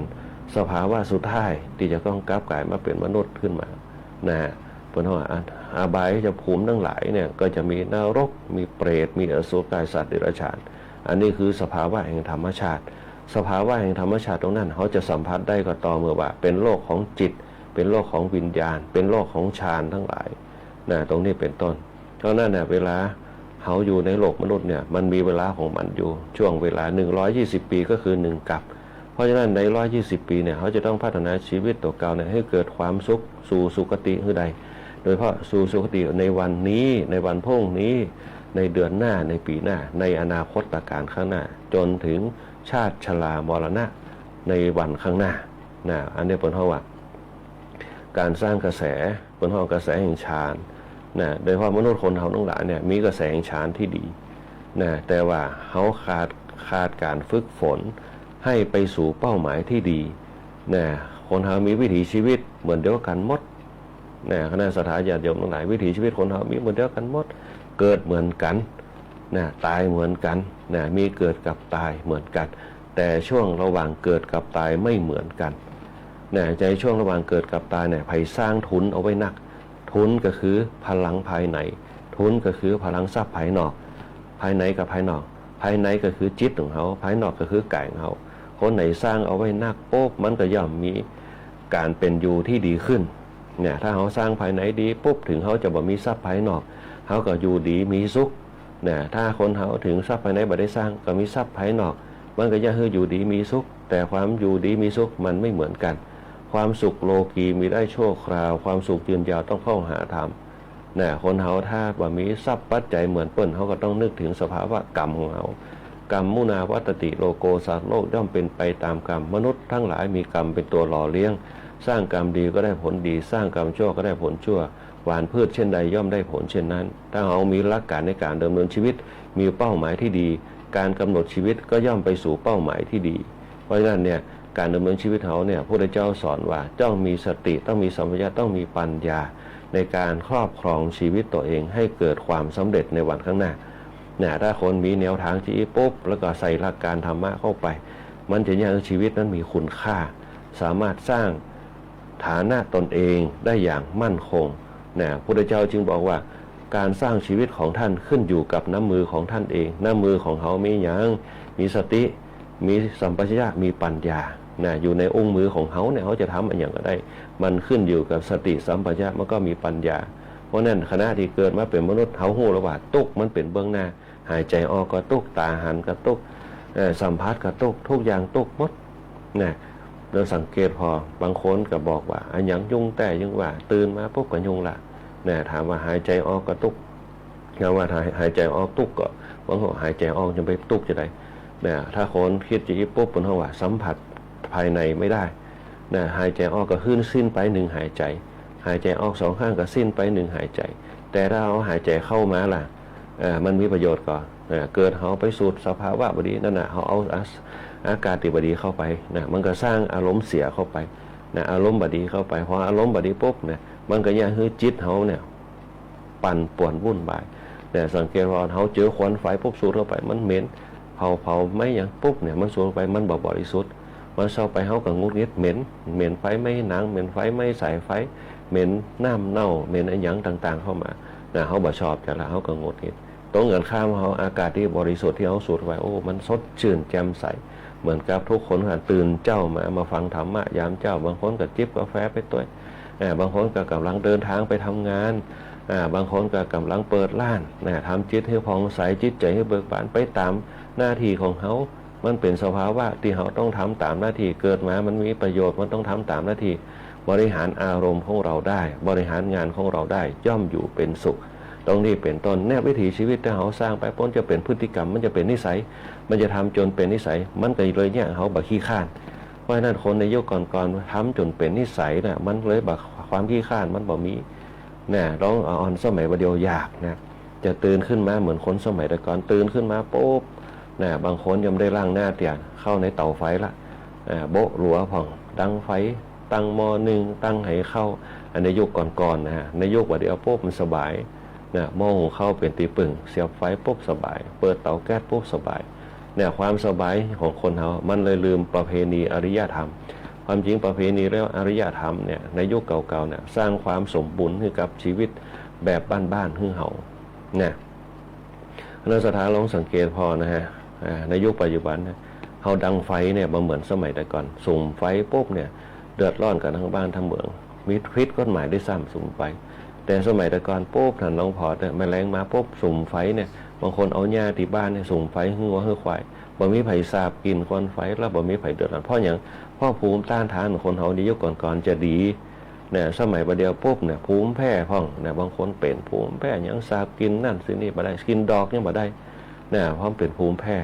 สภาวะสุดท้ายที่จะต้องกลับกลายมาเป็นมนุษย์ขึ้นมาเพราะว่าอบายจะภูมิทั้งหลายเนี่ยก็จะมีนรกมีเปรตมีอสุรกายสัตว์เดรัจฉานอันนี้คือสภาวะแห่งธรรมชาติสภาวะแห่งธรรมชาติตรงนั้นเขาจะสัมผัสได้ก็ต่อเมื่อว่าเป็นโลกของจิตเป็นโลกของวิญญาณเป็นโลกของฌานทั้งหลายตรงนี้เป็นต้นเพราะนั้นเวลาเขาอยู่ในโลกมนุษย์เนี่ยมันมีเวลาของมันอยู่ช่วงเวลา120 ปีก็คือ1กับเพราะฉะนั้นใน120 ปีเนี่ยเขาจะต้องพัฒนาชีวิตตัวเก่าเนี่ยให้เกิดความสุขสู่สุคติคือใดโดยเฉพาะสู่สุคติในวันนี้ในวันพรุ่งนี้ในเดือนหน้าในปีหน้าในอนาคตการข้างหน้าจนถึงชาติชรามรณะในวันข้างหน้าอันนี้เป็นเพราะว่าการสร้างกระแสเป็นเพราะกระแสแห่งฌานโดยเฉพาะมนุษย์คนเขาทั้งหลายเนี่ยมีกระแสแห่งฌานที่ดีแต่ว่าเขาขาดการฝึกฝนให้ไปสู่เป้าหมายที่ดีคนเขามีวิถีชีวิตเหมือนเดียวกันหมดคณะสัตยาญาติโยมทั้งหลายวิถีชีวิตคนเขามีเหมือนเดียวกันหมดเกิดเหมือนกันตายเหมือนกันมีเกิดกับตายเหมือนกันแต่ช่วงระหว่างเกิดกับตายไม่เหมือนกันในช่วงระหว่างเกิดกับตายเนี่ยไผสร้างทุนเอาไว้นักทุนก็คือพลังภายในทุนก็คือพลังทรัพย์ภายนอกภายในกับภายนอกภายในก็คือจิตของเขาภายนอกก็คือกายของเขาคนไหนสร้างเอาไว้นักโป๊บมันก็ย่อมมีการเป็นอยู่ที่ดีขึ้นถ้าเขาสร้างภายในดีปุ๊บถึงเขาจะบ่มีทรัพย์ภายนอกเขาก็อยู่ดีมีสุขถ้าคนเขาถึงทรัพย์ภายในบ่ได้สร้างก็มีทรัพย์ภายนอกมันก็จะอยู่ดีมีสุขแต่ความอยู่ดีมีสุขมันไม่เหมือนกันความสุขโลกีมีได้ชั่วคราวความสุขยืนยาวต้องเข้าหาธรรมคนเขาถ้าบ่มีทรัพย์ปัจจัยเหมือนเปิ้นเขาก็ต้องนึกถึงสภาวะกรรมของเขากรรมมุนาวัตติโลโกสัตว์โลกย่อมเป็นไปตามกรรมมนุษย์ทั้งหลายมีกรรมเป็นตัวหล่อเลี้ยงสร้างกรรมดีก็ได้ผลดีสร้างกรรมชั่วก็ได้ผลชั่วหว่านพืชเช่นใดย่อมได้ผลเช่นนั้นถ้าเขามีหลักการในการดำเนินชีวิตมีเป้าหมายที่ดีการกำหนดชีวิตก็ย่อมไปสู่เป้าหมายที่ดีเพราะฉะนั้นเนี่ยการดำเนินชีวิตเขาเนี่ยพระพุทธเจ้าสอนว่าต้องมีสติต้องมีสัมปชัญญะต้องมีปัญญาในการครอบครองชีวิตตัวเองให้เกิดความสำเร็จในวันข้างหน้าถ้าคนมีแนวทางที่ปุ๊บแล้วก็ใส่หลักการธรรมะเข้าไปมันจะยังชีวิตนั้นมีคุณค่าสามารถสร้างฐานะตนเองได้อย่างมั่นคงพระพุทธเจ้าจึงบอกว่าการสร้างชีวิตของท่านขึ้นอยู่กับน้ำมือของท่านเองน้ำมือของเขามีอย่างมีสติมีสัมปชัญญะมีปัญญาอยู่ในองค์มือของเขาเนี่ยเขาจะทำอะไรอย่างก็ได้มันขึ้นอยู่กับสติสัมปชัญญะมันก็มีปัญญาเพราะนั้นขณะที่เกิดมาเป็นมนุษย์เขาหู้ระว่าตุกมันเป็นเบื้องหน้าหายใจออกก็ตุกตาหันก็ตุกสัมผัสก็ตุกทุกอย่างตุกหมดเราสังเกตพอบางคนก็บอกว่าอันยังยุ่งแต่ยังว่าตื่นมาปุ๊บก็ยุ่งละถามว่าหายใจออกก็ตุกถามว่าหายใจออกตุกก็บางคนหายใจออกจะไปตุกจะได้ถ้าคนคิดจะยิบปุ๊บบนห้องว่าสัมผัสภายในไม่ได้หายใจออกก็ขึ้นสิ้นไปหนึ่งหายใจหายใจออก2 ข้างก็สิ้นไป1หายใจแต่ถ้าเอาหายใจเข้ามาล่ะมันมีประโยชน์ก่อนเกิดเขาไปสูดสภาวะบดีนั่นน่ะเขาเอาอากาศที่บดีเข้าไปมันก็สร้างอารมณ์เสียเข้าไปอารมณ์บดีเข้าไปพออารมณ์บดีปุ๊บมันก็ยังให้จิตเขาเนี่ยปั่นป่วนวุ่นวายสังเกตว่าเขาเจอควันไฟปุ๊บสูดเข้าไปมันเหม็นเผาไม่อย่างปุ๊บเนี่ยมันสูดไปมันบริสุทธิ์มันเข้าไปเขาก็งุดงิดเหม็นไฟไม่หนังเหม็นไฟไม่ใส่ไฟเหม็นน้ำเน่าเหม็นอะไรอย่างต่างๆเข้ามาเขาบ่ชอบแต่ละเขาก็งุดงิดตรงเงินข้ามเขาอากาศที่บริสุทธิ์ที่เขาสูดไปโอ้มันสดชื่นแจ่มใสเหมือนกับทุกคนตื่นเจ้ามาฟังธรรมะยามเจ้าบางคนก็จิบกาแฟไปด้วยบางคนก็กำลังเดินทางไปทำงานบางคนก็กำลังเปิดร้านทำจิตให้ผ่องใสจิตใจให้เบิกบานไปตามหน้าที่ของเขามันเป็นสภาวะที่เขาต้องทำตามหน้าที่เกิดมามันมีประโยชน์มันต้องทำตามหน้าที่บริหารอารมณ์ของเราได้บริหารงานของเราได้ย่อมอยู่เป็นสุขตรงนี้เป็นต้นวิถีชีวิตที่เขาสร้างไปพ้นจะเป็นพฤติกรรมมันจะเป็นนิสัยมันจะทำจนเป็นนิสัยมันก็เลยเนี่ยเขาบักขี้ข้านเพราะฉะนั้นคนในยุคก่อนๆทำจนเป็นนิสัยมันเลยบักความขี้ข้านมันบ่มีร้องอ่อนสมัยประเดียวยาก จะตื่นขึ้นมาเหมือนคนสมัยแต่ก่อนตื่นขึ้นมาปุ๊บนะบางคนยังไม่ได้ล้างหน้าเตียนเข้าในเตาไฟละโบ๊ะหลัวผ่องตั้งไฟตั้งหม้อนึ่งตั้งให้เข้าอันในยุคก่อนๆนะฮะในยุคว่าเดียวปุ๊บมันสบายนะหม้อหุงข้าวเป็นตีปึ่งเสียบไฟปุ๊บสบายเปิดเตาแก๊สปุ๊บสบายเนี่ยความสบายของคนเรามันเลยลืมประเพณีอริยธรรมความจริงประเพณีและอริยธรรมเนี่ยในยุคเก่าๆเนี่ยสร้างความสมบูรณ์ให้กับชีวิตแบบบ้านๆให้เฮาเนี่ยนักศึกษาลองสังเกตพอนะฮะในยุคปัจจุบันเนี่ยเฮาดังไฟเนี่ยมาเหมือนสมัยแต่ก่อนสุ่มไฟปุ๊บเนี่ยเดือดร้อนกันทั้งบ้านทั้งเมืองมีพิษกฎหมายได้ซ้ำสุ่มไฟแต่สมัยแต่ก่อนปุ๊บท่านลองพอเนี่ยแมลงมาปุ๊บสุ่มไฟเนี่ยบางคนเอาหญ้าที่บ้านเนี่ยสุ่มไฟให้งัวให้ควายบ่มีไผสาบกินควันไฟแล้วบ่มีไผเดือดร้อนเพราะอย่างเพราะภูมิต้านทานของคนเฮาในยุคก่อนๆจะดีเนี่ยสมัยประเดียวปุ๊บเนี่ยภูมิแพ้พ่องเนี่ยบางคนเป็นภูมิแพ้ยังสาบกินนั่นสินี่บ่ได้กินดอกยังบ่ได้เนี่ยเพราะเป็นภูมิแพ้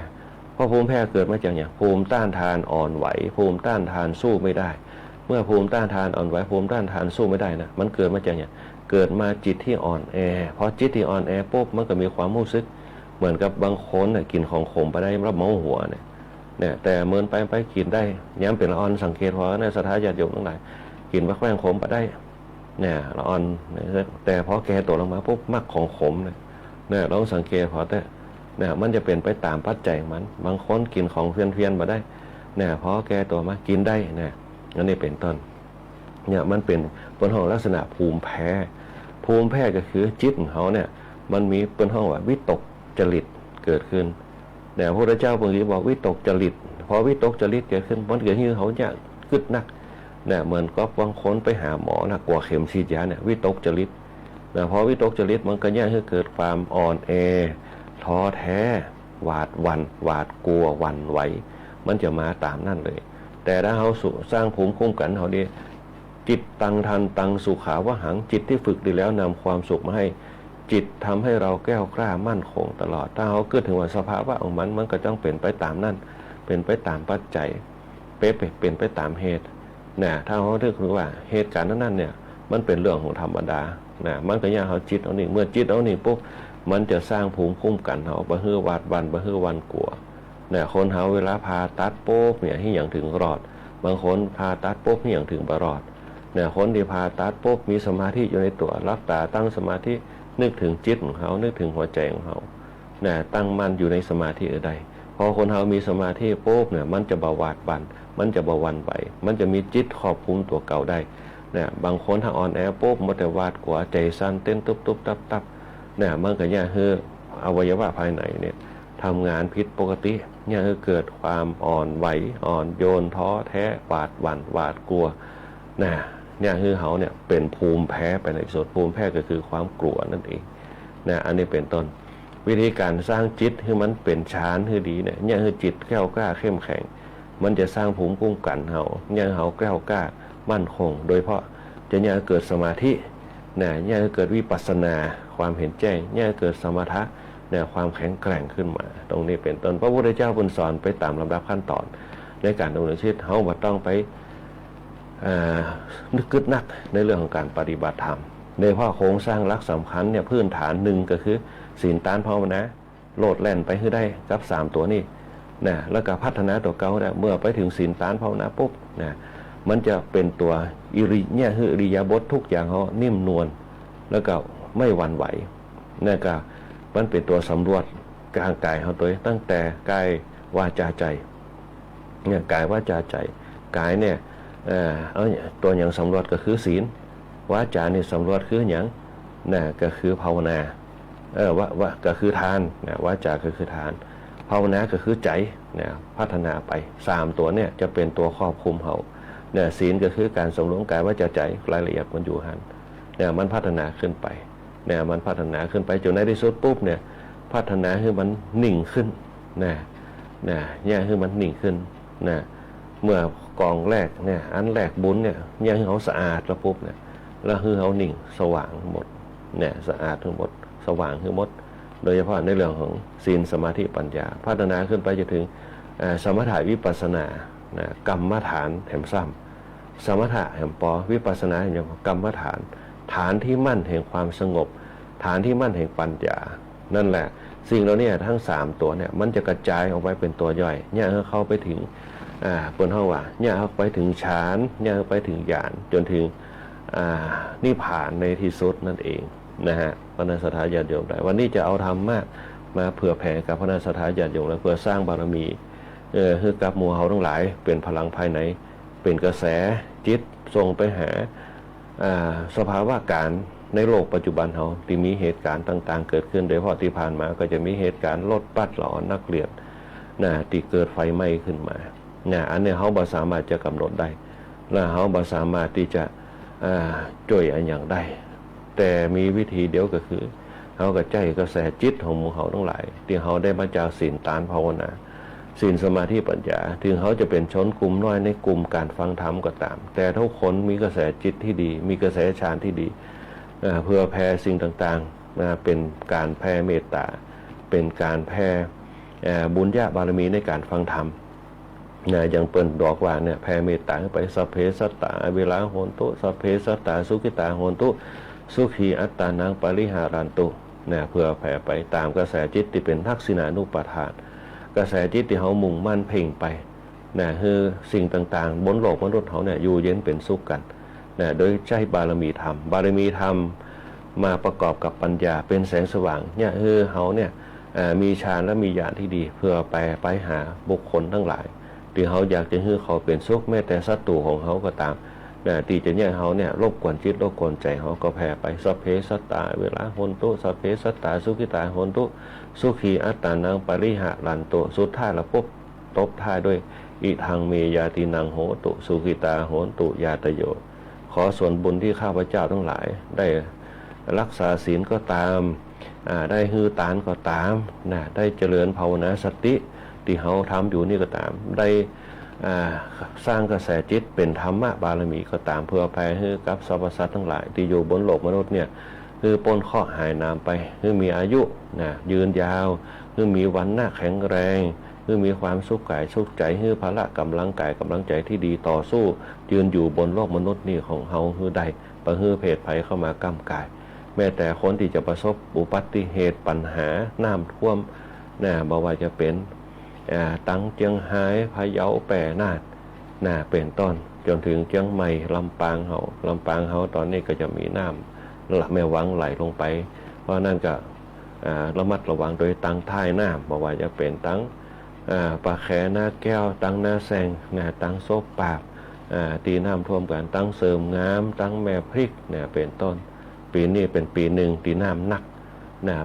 เพราะภูมิแพ้เกิดมาจากอย่างภูมิต้านทานอ่อนไหวภูมิต้านทานสู้ไม่ได้เมื่อภูมิต้านทานอ่อนไหวภูมิต้านทานสู้ไม่ได้นะมันเกิดมาจากอย่างเกิดมาจิตที่อ่อนแอพอจิตที่อ่อนแอปุ๊บมันก็มีความรู้สึกเหมือนกับบางคนเนี่ยกินของขมไปได้แล้วเมาหัวเนี่ยแต่เมินไปกินได้ย้ำเป็นละอ่อนสังเกตพอในสถานญาติโยมทั้งหลายกินว่าแข้งขมไปได้เนี่ยละอ่อนแต่พอแก่ตัวลงมาปุ๊บมักของขมเนี่ยลองสังเกตพอแต่เนี่ยมันจะเป็นไปตามปัจจัยมันบางคนกินของเพี้ยนมาได้เนี่ยพอแก่ตัวมากินได้เนี่ยอันนี้เป็นต้นเนี่ยมันเป็นเป็นห้องลักษณะภูมิแพ้ก็คือจิตของเขาเนี่ยมันมีเป็นห้องว่าวิตกจริตเกิดขึ้นแต่พระพุทธเจ้าบางทีบอกวิตกจริตพอวิตกจริตเกิดขึ้นมันเกิดที่เขาจะกึดนักเนี่ยเหมือนก็บางคนไปหาหมอนะกลัวเข็มฉีดยาเนี่ยวิตกจริตแต่พอวิตกจริตมันก็ย่าให้เกิดความอ่อนแอท้อแท้หวาดกลัวหวั่นไหวมันจะมาตามนั่นเลยแต่ถ้าเขาสร้างภูมิคุ้มกันเขาดีจิตตังทันตังสุขาวหังจิตที่ฝึกดีแล้วนำความสุขมาให้จิตทำให้เราแก้วกล้ามั่นคงตลอดถ้าเขาเกิดถึงว่าสภาวะของมันก็ต้องเป็นไปตามนั่นเป็นไปตามปัจจัยเป็นไปตามเหตุนะถ้าเขาเรียกว่าเหตุการณ์นั้นเนี่ยมันเป็นเรื่องของธรรมดานะมันก็ย่าเขาจิตเอานี่เมื่อจิตเอานี่ปุ๊บมันจะสร้างภูมิคุ้มกันเขาบะฮือวาดวันบะฮือวันกลัวเนี่ยคนเขาเวลาพาตัดปุ๊บเนี่ยให้อย่างถึงรอดบางคนพาตัดปุ๊บให้อย่างถึงบรอดเนี่ยคนที่พาตัดปุ๊บมีสมาธิอยู่ในตัวรับตาตั้งสมาธินึกถึงจิตของเขานึกถึงหัวใจของเขาเนี่ยตั้งมั่นอยู่ในสมาธิใดพอคนเขามีสมาธิปุ๊บเนี่ยมันจะเบาหวาดบันมันจะเบาวันไหวมันจะมีจิตครอบคุมตัวเก่าได้เนี่ยบางคนถ้าอ่อนแอปุ๊บมันจะวาดกลัวใจสั่นเต้นตุ๊บตับเนี่ยมันก็ย่าให้อวัยวะภายในเนี่ยทำงานผิดปกติย่าให้เกิดความอ่อนไหวอ่อนโยนท้อแท้หวาดหวั่นหวาดกลัวเนี่ยคือเขาเนี่ยเป็นภูมิแพ้ไปในส่วนภูมิแพ้ก็คือความกลัวนั่นเองนะอันนี้เป็นต้นวิธีการสร้างจิตให้มันเป็นฌานให้ดีเนี่ยคือจิตแก้วกล้าเข้มแข็งมันจะสร้างภูมิคุ้มกันเนี่ยเขาแก้วกล้ามั่นคงโดยเพราะจะเนี่ยเกิดสมาธิเนี่ยเกิดวิปัสสนาความเห็นแจ้งเนี่ยเกิดสมถะเนี่ยความแข็งแกร่งขึ้นมาตรงนี้เป็นต้นพระพุทธเจ้าบุญสอนไปตามลำดับขั้นตอนในการดำเนินชีวิตเขาบ่ต้องไปนึกกึดนักในเรื่องของการปฏิบัติธรรมโดยเฉพาะโครงสร้างหลักสำคัญเนี่ยพื้นฐานหนึ่งก็คือศีลทานภาวนาโลดแล่นไปให้ได้กับ3ตัวนี้นะแล้วก็พัฒนาตัวเก่าเนี่ยเมื่อไปถึงศีลทานภาวนาปุ๊บนะมันจะเป็นตัวเนี่ยคืออิริยาบถทุกอย่างเขานิ่มนวลแล้วก็ไม่หวั่นไหวนี่ก็มันเป็นตัวสำรวจกายกายเขาตัวตั้งแต่กายวาจาใจเนี่ยกายวาจาใจกายเนี่ยเอาตัวอย่างสำรวจก็คือศีลวาจานี่สำรวจคืออย่างน่ะก็คือภาวนาว่าก็คือทานนะวาจาก็คือทานภาวนาก็คือใจเนี่ยพัฒนาไป3ตัวเนี่ยจะเป็นตัวครอบคลุมเขาเนี่ยศีลก็คือการสำรวมกายวาจาใจรายละเอียดมันอยู่หันเนี่ยมันพัฒนาขึ้นไปจนในที่สุดปุ๊บเนี่ยพัฒนาให้มันนิ่งขึ้นเนี่ยให้มันนิ่งขึ้นนะเมื่อกองแรกเนี่ยอันแรกบุญเนี่ยให้เขาสะอาดแล้วปุ๊บเนี่ยแล้วให้เขานิ่งสว่างหมดเนี่ยสะอาดทั้งหมดสว่างทั้งหมดโดยเฉพาะในเรื่องของศีลสมาธิปัญญาพัฒนาขึ้นไปจนถึงสมถะวิปัสสนากรรมฐานแห่งซ้ำสมถะแห่งปอวิปัสสนาแห่งกรรมฐานที่มั่นแห่งความสงบฐานที่มั่นแห่งปัญญา นั่นแหละสิ่งเหล่านี้ทั้ง3ตัวเนี่ยมันจะกระจายออกไปเป็นตัวย่อยเนี่ยเข้าไปถึงเปิดห้องว่าเนี่ยเข้าไปถึงฌานเนี่ยเข้าไปถึงญาณจนถึงนิพพานในที่สุดนั่นเองนะฮะพระนักสัทธาญาติโยมได้วันนี้จะเอาธรรมะมาเผื่อแผ่กับพระนักสัทธาญาติโยมและเพื่อสร้างบารมีคือกับหมู่เฮาทั้งหลายเป็นพลังภายในเป็นกระแสจิตส่งไปหาสภาวะการในโลกปัจจุบันเราที่มีเหตุการณ์ต่างๆเกิดขึ้นโดยเฉพาะที่ผ่านมาก็จะมีเหตุการณ์รถบัสหลอนนักเรียนที่เกิดไฟไหม้ขึ้นมาอันนี้เขาบ่สามารถจะกำหนดได้และเขาบ่สามารถที่จะช่วยอันอย่างได้แต่มีวิธีเดียวก็คือเขาก็ใจกระแสจิตของหมู่เขาทั้งหลายที่เขาได้มาจากศีลทานภาวนาศีลสมาธิปัญญาถึงเขาจะเป็นชนกลุ่มน้อยในกลุ่มการฟังธรรมก็ตามแต่ทุกคนมีกระแสจิตที่ดีมีกระแสฌานที่ดีเพื่อแผ่สิ่งต่างๆเป็นการแผ่เมตตาเป็นการแผ่บุญญาบารมีในการฟังธรรมอย่างเปิ่นดอกว่าเนี่ยแผ่เมตตาไปสัพเพสัตตาเวลาโหนตุสัพเพสัตตาสุขิตาโหนตุสุขีอัตตานังปริหารันตุเพื่อแผ่ไปตามกระแสจิตที่เป็นทักษิณานุปทานกระแสจิตที่เขามุ่งมั่นเพ่งไปคือสิ่งต่างๆบนโลกมนุษย์เขาเนี่ยอยู่เย็นเป็นสุขกันโดยใช้บารมีธรรมบารมีธรรมมาประกอบกับปัญญาเป็นแสงสว่างเนี่ยคือเขาเนี่ยมีฌานและมีญาณที่ดีเพื่อไปหาบุคคลทั้งหลายที่เขาอยากจะให้เขาเป็นสุขแม้แต่ศัตรูของเขาก็ตามที่จะเนี่ยเขาเนี่ยรบกวนจิตรบกวนใจเขาก็แผ่ไปสัพเพสัตตาเวลาโหนตุสัพเพสัตตาสุขิตาโหนตุสุขีอัตตานังปริหารันตุสุดท้ายแล้วปุ๊บตบท้ายด้วยอิทังเมยาตินังโหตุสุขิตาโหนตุยาตโยขอส่วนบุญที่ข้าพเจ้าทั้งหลายได้รักษาศีลก็ตามได้ฮือตานก็ตามได้เจริญภาวนาสติที่เขาทำอยู่นี่ก็ตามได้สร้างกระแสจิตเป็นธรรมะบารมีก็ตามเพื่อแผ่ให้กับสรรพสัตว์ทั้งหลายที่อยู่บนโลกมนุษย์เนี่ยคือปนข้อหายน้ำไปคือมีอายุยืนยาวคือมีวันหน้าแข็งแรงคือมีความสุขกายสุขใจคือพละกำลังกายกำลังใจที่ดีต่อสู้ยืนอยู่บนโลกมนุษย์นี่ของเฮาคือใดประฮือเพศภัยเข้ามากำกายแม้แต่คนที่จะประสบอุบัติเหตุปัญหาน้ำท่วมบ่ว่าจะเป็นตั้งเจียงไฮ้พะเยาแปรนาดเป็นต้นจนถึงเจียงใหม่ลำปางเฮาตอนนี้ก็จะมีน้ำแม่วังไหลลงไปเพราะนั่นก็ระมัดระวังโดยตั้งท้ายน้ำบ่ว่าจะเป็นตั้งปลาแขหน้าแก้วตั้งหน้าแซงตั้งโซบปากตีน้ำท่วมกันตั้งเสริมงามตั้งแม่พริกเป็นต้นปีนี้เป็นปีหนึ่งตีน้ำหนัก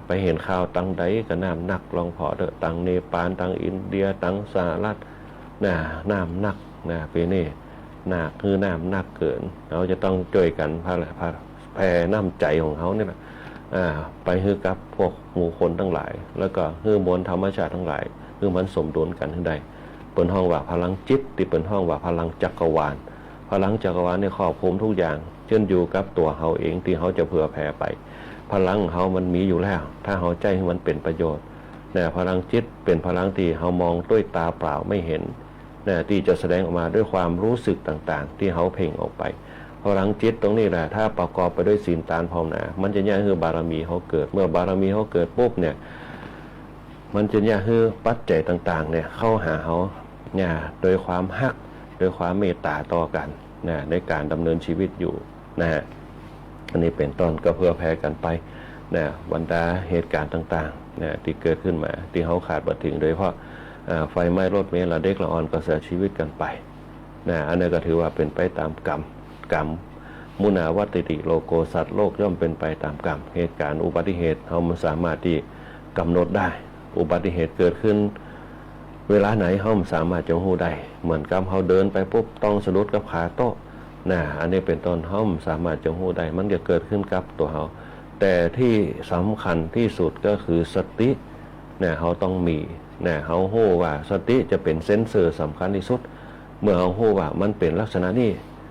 ไปเห็นข่าวตั้งใดก็น้ำหนักลองพอเถอะตั้งเนปาลตั้งอินเดียตั้งสหรัฐน้ำหนักปีนี้หนักคือน้ำหนักเกินเราจะต้องช่วยกันแผ่น้ำใจของเขาเนี่ยไปให้กับพวกหมู่คนทั้งหลายแล้วก็ให้มวลธรรมชาติทั้งหลายคือมันสมดุลกันให้ได้เปิดห้องว่าพลังจิตที่เปิดห้องว่าพลังจักรวาลพลังจักรวาลเนี่ยครอบคลุมทุกอย่างเช่นอยู่กับตัวเขาเองที่เขาจะเผื่อแผ่ไปพลังเขามันมีอยู่แล้วถ้าเขาใจให้มันเป็นประโยชน์พลังจิตเป็นพลังที่เขามองด้วยตาเปล่าไม่เห็นที่จะแสดงออกมาด้วยความรู้สึกต่างๆที่เขาเพ่งออกไปพลังจิตตรงนี้แหละถ้าประกอบไปด้วยศีลทานภาวนามันจะเนี่ยคือบารมีเขาเกิดเมื่อบารมีเขาเกิดปุ๊บเนี่ยมันจะเนี่ยคือปัจจัยต่างๆเนี่ยเข้าหาเขาโดยความฮักโดยความเมตตาต่อกันในการดำเนินชีวิตอยู่อันนี้เป็นต้นก็เพื่อแผ่กันไปบรรดาเหตุการณ์ต่างๆที่เกิดขึ้นมาที่เขาขาดบ่ถึงโดยเฉพาะไฟไหม้รถเมล์ละเด็กละอ่อนก็เสียชีวิตกันไปอันนี้ก็ถือว่าเป็นไปตามกรรมมุนาวัตติโลโกสัตว์โลกย่อมเป็นไปตามกรรมเหตุการณ์อุบัติเหตุเขาไม่สามารถที่กำหนดได้อุบัติเหตุเกิดขึ้นเวลาไหนเขาไม่สามารถจะรู้ได้เหมือนกับเขาเดินไปปุ๊บต้องสะดุดกับขาโต๊ะอันนี้เป็นต้นเขาไม่สามารถจะรู้ได้มันจะเกิดขึ้นกับตัวเขาแต่ที่สำคัญที่สุดก็คือสติเขาต้องมีเขารู้ว่าสติจะเป็นเซนเซอร์สำคัญที่สุดเมื่อเขารู้ว่ามันเป็นลักษณะนี้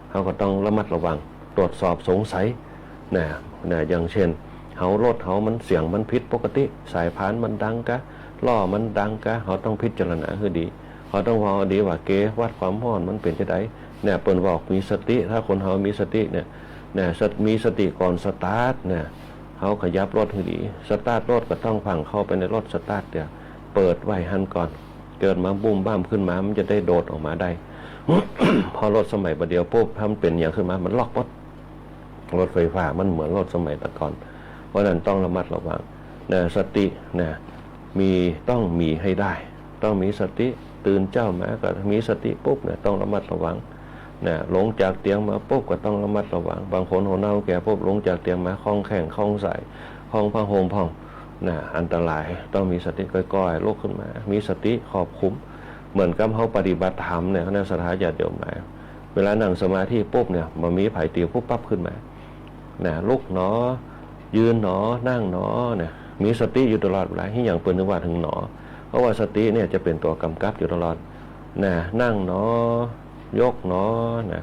เขาก็ต้องระมัดระวังตรวจสอบสงสัยอย่างเช่นรถเขามันเสียงมันผิดปกติสายพานมันดังกะล้อมันดังกะเขาต้องพิจารณาให้ดีเขาต้องวางดีว่าเกวัดความร้อนมันเป็นจะไดเปิ่นบอกมีสติถ้าคนเขามีสติมีสติก่อนสตาร์ท เขาขยับรถให้ดีสตาร์ทรถก็ต้องพังเข้าไปในรถสตาร์ทเดี๋ยวเปิดไว้หันก่อนเกิดมาบุ้มบ้ามขึ้นมามันจะได้โดดออกมาได้ พอรถสมัยประเดี๋ยวปุ๊บทำเป็นอย่างขึ้นมามันล็อกรถไฟฟ้ามันเหมือนรถสมัยแต่ก่อนเพราะนั้นต้องระมัดระวังนะสตินะต้องมีให้ได้ต้องมีสติตื่นเจ้ามาก็มีสติปุ๊บเนี่ยต้องระมัดระวังนะลงจากเตียงมาปุ๊บก็ต้องระมัดระวังบางคนหัวเน่าแก่ปุ๊บลงจากเตียงมาคล้องแข้งคล้องใส่คล้องผ้าห่มพ่องนะอันตรายต้องมีสติก้อยๆลุกขึ้นมามีสติขอบคุ้มเหมือนกับเขาปฏิบัติธรรมเนี่ยในสถานญาติโยมมาเวลานั่งสมาธิปุ๊บเนี่ยมันมีไผ่ตีปุ๊บปั๊บขึ้นมานะลุกหนอยืนหนอนั่งหนอเนี่ยมีสติอยู่ตลอดเวลาที่อย่างเปิดนึกว่าถึงหนอเพราะว่าสติเนี่ยจะเป็นตัวกำกับอยู่ตลอดนะนั่งหนอยกหนอนะ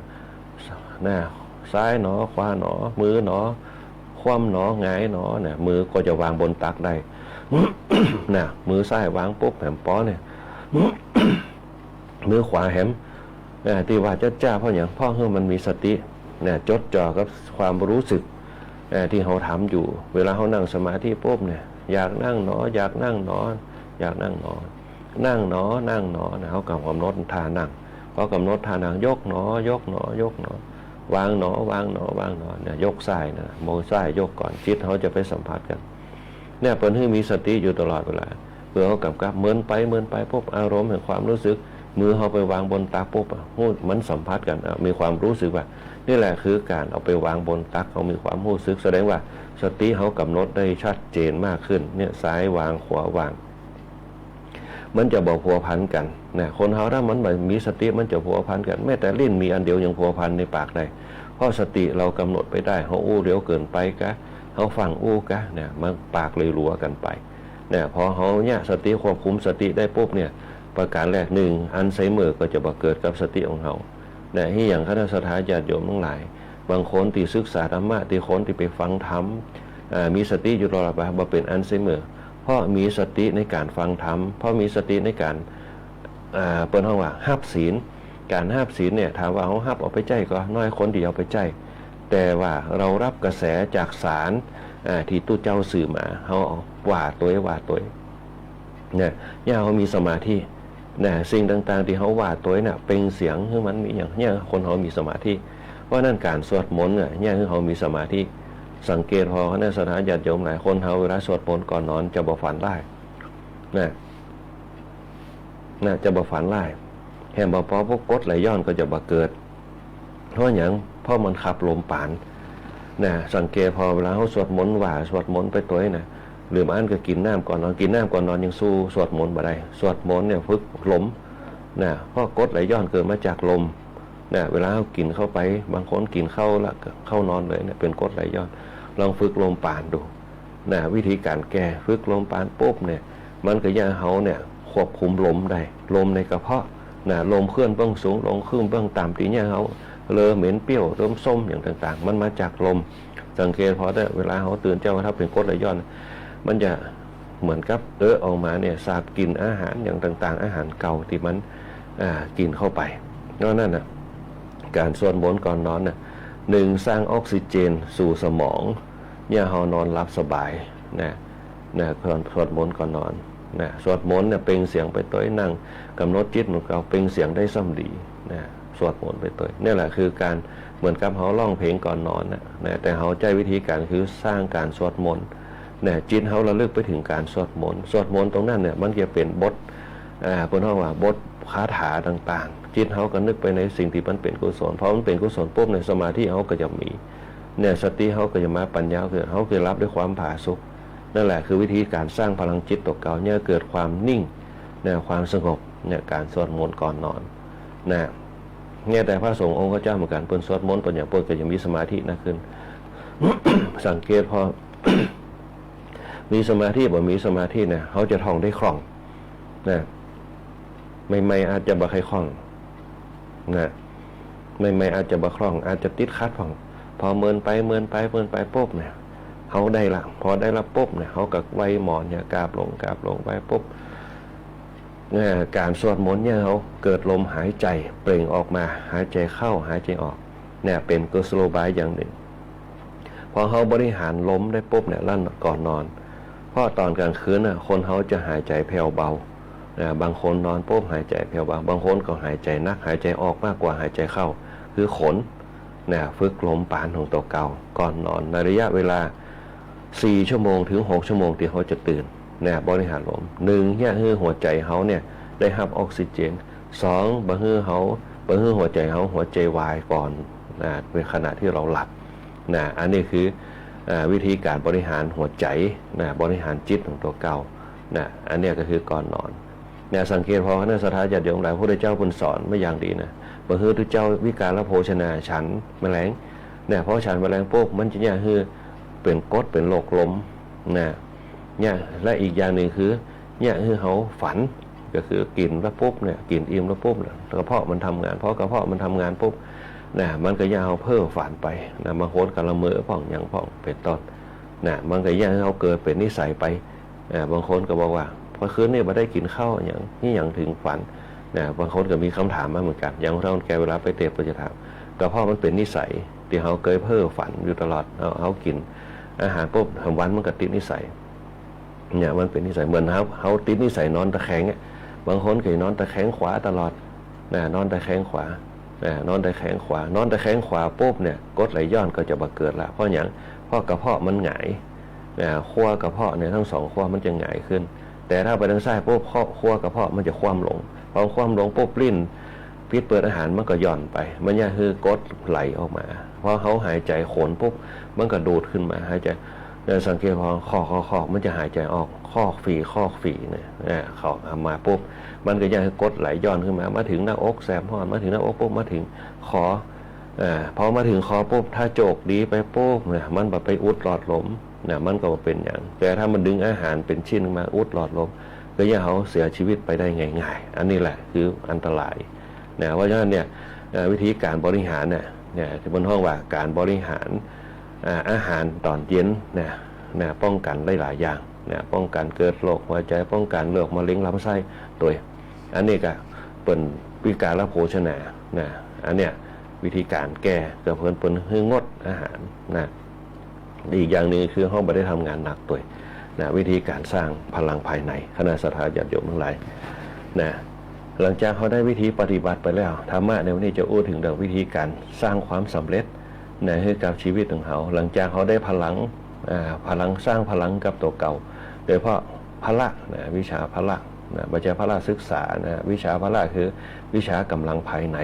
ซ้ายหนอขวาหนอมือหนอคว่ำหนอหงายหนอเนี่ยมือก็จะวางบนตักได้ นะมือซ้ายวางปุ๊บแหมป้อเนี่ย มือขวาแหมที่ว่าจ้าเพราะอย่างพ่อเฮือมันมีสติเนี่ยจดจ่อกับความรู้สึกที่เขาทำอยู่เวลาเขานั่งสมาธิปุ๊บเนี่ยอยากนั่งหนออยากนั่งหนออยากนั่งหนอนั่งหนอนั่งหนอนะเขากำหนดท่านั่งพอกำหนดท่านั่งยกหนอยกหนอยกหนอวางหนอวางหนอวางหนอเนี่ยยกซ้ายนะโมซ้ายยกก่อนจิตเขาจะไปสัมผัสกันเนี่ยเป็นให้มีสติอยู่ตลอดเวลาเพื่อเขากำกับเหมือนไปปุ๊บอารมณ์แห่งความรู้สึกมือเขาไปวางบนตักปุ๊บมันสัมผัสกันมีความรู้สึกว่านี่แหละคือการเอาไปวางบนตักเขามีความรู้สึกแสดงว่าสติเขากำหนดได้ชัดเจนมากขึ้นเนี่ยซ้ายวางขวาวางมันจะบอกพัวพันกันนะคนเขาถ้ามันมีสติมันจะพัวพันกันแม้แต่ลิ้นมีอันเดียวยังพัวพันในปากได้เพราะสติเรากำหนดไปได้เขาอู้เร็วเกินไปกะเขาฟังอู้กะเนี่ยมันปากเลยรัวกันไปเนี่ยพอเขาเนี่ยสติควบคุมสติได้ปุ๊บเนี่ยประการแรกหนึ่งอัลไซเมอร์ก็จะบังเกิดกับสติของเขาเนี่ยที่อย่างคณะสัตยาญาติโยมทั้งหลายบางคนที่ศึกษาธรรมะที่คนที่ไปฟังธรรมมีสติอยู่ตลอดเวลาเป็นอัลไซเมอร์เพราะมีสติในการฟังธรรมเพราะมีสติในการเปิดห้องว่าห้าศีลการห้าศีลเนี่ยถามว่าเขาห้าเอาไปใจก็น้อยคนที่เอาไปใจแต่ว่าเรารับกระแสจากสารที่ตู้เจ้าสื่อมาเขาว่าตัวเนี่ยเขามีสมาธิเนี่ยสิ่งต่างๆที่เขาว่าตัวเนี่ยเป็นเสียงคือมันมีอย่างเนี่ยคนเขามีสมาธิเพราะนั่นการสวดมนต์เนี่ยคือเขามีสมาธิสังเกตพอในสถานญาติโยมหลายคนเขาเวลาสวดมนต์ก่อนนอนจะบ่ฝันร้ายนะจะบ่ฝันร้ายแห่งบ่พอพวกกดไหลย้อนก็จะบ่เกิดเพราะอย่างเพราะมันขับลมปานนะสังเกตพอเวลาเขาสวดมนต์ว่าสวดมนต์ไปตัวนะหรืออันก็กินน้ำก่อนนอนกินน้ำก่อนนอนยังสู้สวดมนต์บ่ได้สวดมนต์เนี่ยฝึกลมนะเพราะกดไหลย้อนเกิดมาจากลมนะเวลาเขากินเข้าไปบางคนกินเข้าแล้วเข้านอนเลยเนี่ยเป็นกดไหลย้อนลองฝึกลมปานดูนะวิธีการแก้ฝึกลมปานปุ๊บเนี่ยมันก็ยังเขาเนี่ยควบคุมลมได้ลมในกระเพาะนะลมเคลื่อนเบื้องสูงลมเคลื่อนเบื้องต่ำตีเนี่ยเขาเลอเหม็นเปรี้ยวเริ่มส้มอย่างต่างๆมันมาจากลมสังเกตพอได้เวลาเขาตื่นเจ้าถ้าเป็นกดไหลย้อนมันจะเหมือนกับออกมาเนี่ยสาบกินอาหารอย่างต่างๆอาหารเก่าที่มันกินเข้าไปนั่นน่ะการสวดมนต์ก่อนนอนน่ะหนึ่งสร้างออกซิเจนสู่สมองเนี่ยเขานอนหลับสบายนะสวดมนต์ก่อนนอนนะสวดมนต์เนี่ยเปล่งเสียงไปตัวนั่งกำหนดจิตของเราเปล่งเสียงได้ซ้ำดีนะสวดมนต์ไปตัวนี่แหละคือการเหมือนกับเขาร้องเพลงก่อนนอนนะแต่เขาใจวิธีการคือสร้างการสวดมนต์เนี่ยจิตเขาระลึกไปถึงการสวดมนต์ตรงนั้นเนี่ยมันจะเป็นบทบนห้องว่าบทคาถาต่างๆจิตเขาก็นึกไปในสิ่งที่มันเป็นกุศลเพราะมันเป็นกุศลปุ๊บในสมาธิเขาก็จะมีเนี่ยสติเขาก็จะมาปัญญาคือเขาคือรับด้วยความผาสุกนั่นแหละคือวิธีการสร้างพลังจิตตกเก่าเนี่ยเกิดความนิ่งเนี่ยความสงบเนี่ยการสวดมนต์ก่อนนอนเนี่ยแต่พระสงฆ์องค์เจ้าเหมือนกันเปิ้นสวดมนต์เปิ้นอย่างเปิ้นก็ยังมีสมาธินะขึ้น สังเกตพอ มีสมาธิบ่มีสมาธิเนี่ยเขาจะท่องได้คล่องนะไม่อาจจะบ่ค่อยคล่องนะไม่อาจจะบ่คล่องอาจจะติดขัดพอเมินไปปุ๊บเนี่ยเขาได้ละพอได้ละปุ๊บเนี่ยเขาก็ไวหมอนเนี่ยกราบลงไปปุ๊บการสวดมนต์เนี่ยเขาเกิดลมหายใจเปล่งออกมาหายใจเข้าหายใจออกเนี่ยเป็นกุศโลบายอย่างหนึ่งพอ พอเขาบริหารล้มได้ปุ๊บเนี่ยลั่นก่อนนอนเพราะตอนกลางคืนคนเขาจะหายใจแผ่วเบาบางคนนอนปุ๊บหายใจแผ่วเบาบางคนก็หายใจนักหายใจออกมากกว่าหายใจเข้าคือขนฝึกลมปานของตัวเก่าก่อนนอนในระยะเวลา4 ชั่วโมงถึง6 ชั่วโมงที่เขาจะตื่นบริหารลม1เนี่ยคือหัวใจเขาเนี่ยได้รับออกซิเจน2บางทีหัวใจเขาหัวใจวายก่อนเป็นขณะที่เราหลับอันนี้คือวิธีการบริหารหัวใจบริหารจิตของตัวเก่าอันนี้ก็คือก่อนนอนสังเกตพอในสถานญาติโยมหลายพระพุทธเจ้าคุณสอนไม่อย่างดีนะบางทีทุกเจ้าวิการละโภชนาฉันแมลงเพราะฉันแมลงปุ๊บมันจะคือเป็นกรดเป็นโรคลมและอีกอย่างหนึ่งคือคือเขาฝันก็คือกินแล้วปุ๊บกินอิ่มแล้วปุ๊บกระเพาะมันทำงานเพราะกระเพาะมันทำงานปุ๊บมันก็ยาวเพิ่มฝันไปบางคนก็ละเมอผ่องยังผ่องเป็นต้นมันก็ยังเขาเกิดเป็นนิสัยไปบางคนก็บอกว่าพอคืนนี้มาได้กินข้าวอย่างนี้อย่างถึงฝันบางคนก็มีคำถามมาเหมือนกันอย่างเราแกเวลาไปเตะไปจะถามกระเพาะมันเป็นนิสัยที่เขาเคยเพิ่มฝันอยู่ตลอดเขากินอาหารปุ๊บวันมันก็ติดนิสัยมันเป็นนิสัยเหมือนเขาติดนิสัยนอนตะแคงบางคนเคยนอนตะแคงขวาตลอดนอนตะแคงขวานอนตะแคงขวานอนตะแคงขวาปุ๊บกรดไหลย้อนก็จะมาเกิดละเพราะอย่างเพราะกระเพาะมันหงายขั้วกระเพาะทั้งสองขั้วมันจะหงายขึ้นแต่ถ้าไปทางซ้ายปุ๊บขั้วกระเพาะมันจะคว่ำลงพอคว่ำลงปุ๊บลิ้นพิษเปิดอาหารมันก็หย่อนไปมันคือกรดไหลออกมาเพราะเขาหายใจขนปุ๊บมันก็ดูดขึ้นมาหายใจสังเกตพอคอมันจะหายใจออกข้อฝีเขาทำมาปุ๊บมันก็ยังกดไหลย้อนขึ้นมาถึงหน้าอกแสบห้อนมาถึงหน้าอกปุ๊บมาถึงคอพอมาถึงคอปุ๊บถ้าโจกดีไปปุ๊บมันแบบไปอุดหลอดลมมันก็เป็นอย่างแต่ถ้ามันดึงอาหารเป็นชิ้นมาอุดหลอดลมก็ยังเขาเสียชีวิตไปได้ง่ายๆอันนี้แหละคืออันตรายเพราะฉะนั้นวิธีการบริหารที่บนห้องว่าการบริหารอาหารตอนเย็นป้องกันได้หลายอย่างป้องกันเกิดโรคหัวใจป้องกันโรคมะเร็งลำไส้ตัวอันนี้ก็เป็นวิการละโภชนาอันเนี้ยวิธีการแก้ก็เพิ่นคืองดอาหารอีกอย่างนึงคือห้องไม่ได้ทำงานหนักตัววิธีการสร้างพลังภายในคณะสัตยาธิโยมทั้งหลายหลังจากเขาได้วิธีปฏิบัติไปแล้วธรรมะในวันนี้จะอู้ถึงเรื่องวิธีการสร้างความสำเร็จให้กับชีวิตของเขาหลังจากเขาได้พลังสร้างพลังกับตัวเก่าโดยเฉพาะพละวิชาพละบัจจัยพละศึกษาวิชาพละคือวิชากำลังภายใน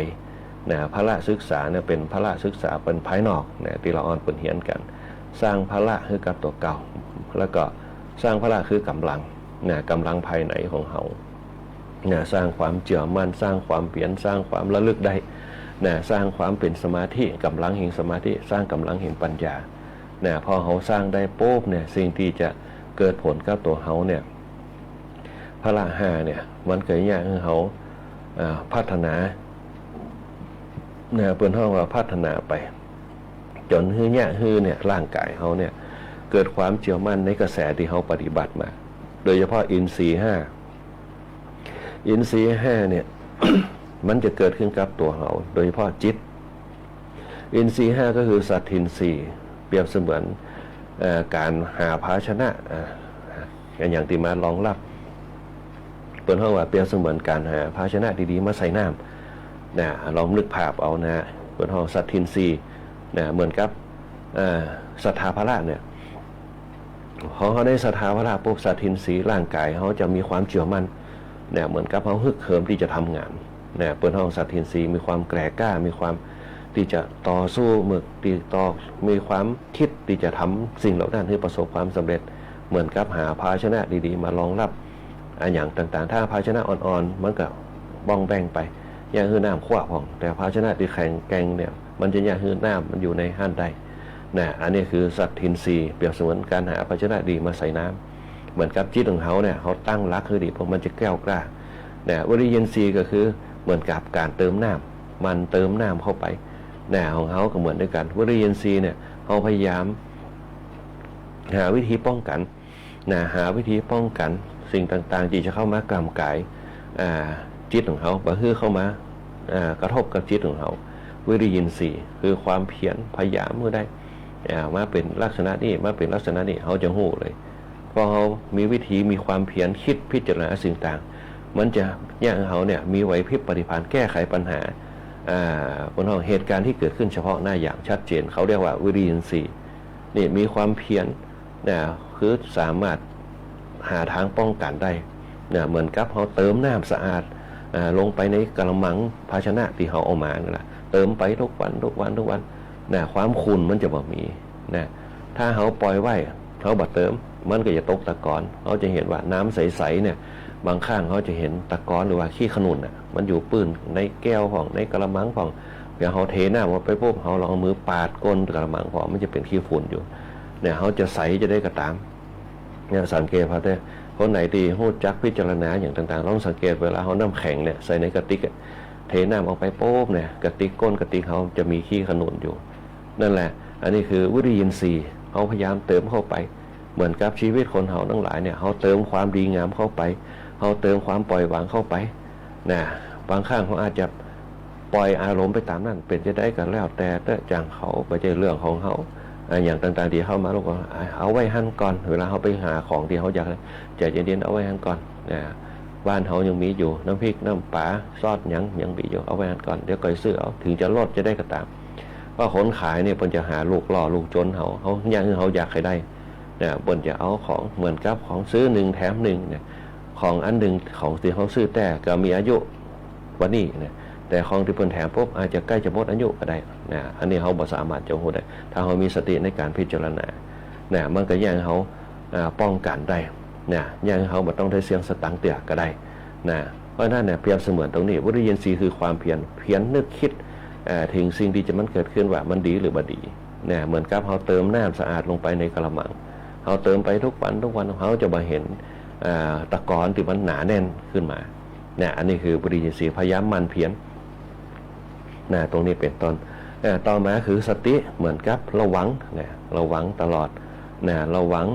พละศึกษาเป็นพละศึกษาเป็นภายนอกที่เราอ่อนเปิ่นเหียนกันสร้างพละคือกับตัวเก่าแล้วก็สร้างพละคือกำลังภายในของเขาสร้างความเชื่อมั่นสร้างความเปลี่ยนสร้างความระลึกได้สร้างความเป็นสมาธิกำลังแห่งสมาธิสร้างกำลังแห่งปัญญาพอเขาสร้างได้ปุ๊บสิ่งที่จะเกิดผลกับตัวเขาพละห้ามันเกิดอย่างเขาพัฒนาเปิดห้องว่าพัฒนาไปจนร่างกายเขาเกิดความเชื่อมั่นในกระแสที่เขาปฏิบัติมาโดยเฉพาะอินทรีย์ห้ามันจะเกิดขึ้นกับตัวเขาโดยเฉพาะจิตอินทรีย์ห้าก็คือสัตทินทรีย์เปรียบเสมือนการหาภาชนะอย่างที่มารองรับเปิดห้องว่าเปรียบเสมือนการหาภาชนะดีๆมาใส่น้ำลองนึกภาพเอาเปิดห้องสัตทินทรีย์เหมือนกับศรัทธาพระพอเขาได้ศรัทธาพระปุ๊บสัตทินทรีย์ร่างกายเขาจะมีความเชื่อมั่นเหมือนกับเขาฮึกเหิมที่จะทำงานเปิดห้องสัตทินทรีย์มีความแกร่กล้ามีความที่จะต่อสู้มีความคิดที่จะทำสิ่งเหล่านั้นให้ประสบความสำเร็จเหมือนกับหาภาชนะดีๆมารองรับอย่างต่างๆถ้าภาชนะอ่อนๆมันก็บ้องแบ่งไปอย่างคือน้ำขวาผ่องแต่ภาชนะที่แข็งแกร่งมันจะอย่างคือน้ำมันอยู่ในห้านใดอันนี้คือสัตทินทรีย์เปรียบเสมือนการหาภาชนะดีมาใส่น้ำเหมือนกับจิตของเขาเขาตั้งรักคือดีเพราะมันจะแก้วกล้าวริยินทรีย์ก็คือเหมือนกับการเติมน้ำมันเติมน้ำเข้าไปของเขาก็เหมือนด้วยกันวริยินทรีย์เขาพยายามหาวิธีป้องกันหาวิธีป้องกันสิ่งต่างๆที่จะเข้ามากำกายจิตของเขาบ่คือเข้ามากระทบกับจิตของเขาวิริยินทรีย์คือความเพียรพยายามเมื่อได้ มาเป็นลักษณะนี้มาเป็นลักษณะนี้เขาจะหู้เลยพอเขามีวิธีมีความเพียรคิดพิจารณาสิ่งต่างมันจะอย่างเขาเนี่ยมีไหวพริบปฏิภาณแก้ไขปัญหาบนห้องเหตุการณ์ที่เกิดขึ้นเฉพาะหน้าอย่างชัดเจนเขาเรียกว่าวิริยินทรีย์นี่มีความเพียรคือสามารถหาทางป้องกันได้เหมือนกับเขาเติมน้ำสะอาดลงไปในกระมังภาชนะที่เขาเอามานั่นแหละเติมไปทุกวันความขุ่นมันจะบ่มีถ้าเขาปล่อยไว้เขาบ่เติมมันก็จะตกตะกอนเขาจะเห็นว่าน้ำใสๆเนี่ยบางข้างเขาจะเห็นตะกอนหรือว่าขี้ขนุนมันอยู่ปื้นในแก้วของในกระมังของเดี๋ยวเขาเทน้ำไปปุ๊บเขาลองเอามือปาดก้นกระมังของมันจะเป็นขี้ฝุ่นอยู่เนี่ยเขาจะใสจะได้กระตามเนี่ยสังเกตพอได้คนไหนดีหู้จักพิจารณาอย่างต่างๆลองสังเกตเวลาเขาน้ำแข็งเนี่ยใส่ในกระติกเทน้ำออกไปปุ๊บเนี่ยกระติกก้นกระติกเขาจะมีขี้ขนุนอยู่นั่นแหละอันนี้คือวิริยินทรีย์เขาพยายามเติมเข้าไปเหมือนกับชีวิตคนเขาทั้งหลายเนี่ยเขาเติมความดีงามเข้าไปเขาเติมความปล่อยวางเข้าไปบางครั้งเขาอาจจะปล่อยอารมณ์ไปตามนั้นเป็นจะได้กันแล้วแต่จังเขาไปเจอเรื่องของเขาอย่างต่างๆที่เข้ามาลูกก็เอาไว้หั่นก่อนเวลาเขาไปหาของที่เขาอยากใจเย็นๆเอาไว้หั่นก่อนบ้านเขายังมีอยู่น้ำพริกน้ำปลาซอสยังมีอยู่เอาไว้หั่นก่อนเดี๋ยวก่อยซื้อเอาถึงจะลดจะได้ก็ตามว่าคนขายเนี่ยเพิ่นจะหาลูกล่อลูกจนเขาอย่างเขาอยากให้ได้เพิ่นจะเอาของเหมือนกับของซื้อ1แถม1เนี่ยของอันหนึ่งของที่เขาซื้อแต่ก็มีอายุกว่านี้เนี่ยแต่ของที่เพิ่นแถมปุ๊บอาจจะใกล้จะหมดอายุก็ได้อันนี้เขาบ่สามารถจะรู้ได้ถ้าเขามีสติในการพิจารณามันก็ยังเขาป้องกันได้ยังเขาบ่ต้องได้เสียงสตังค์เตี่ยก็ได้เพราะนั้นเนี่ยเปรียบเสมือนตรงนี้วิริยินทรีย์คือความเพียรนึกคิดถึงสิ่งที่จะมันเกิดขึ้นว่ามันดีหรือบ่ดีเหมือนกับเขาเติมน้ำสะอาดลงไปในกระมังเขาเติมไปทุกวันเขาจะมาเห็นตะกอนที่มันหนาแน่นขึ้นมาอันนี้คือวิริยินทรีย์พยายามมันเพียรตรงนี้เป็นต้นต่อมาคือสติเหมือนกับระวังตลอดระวัง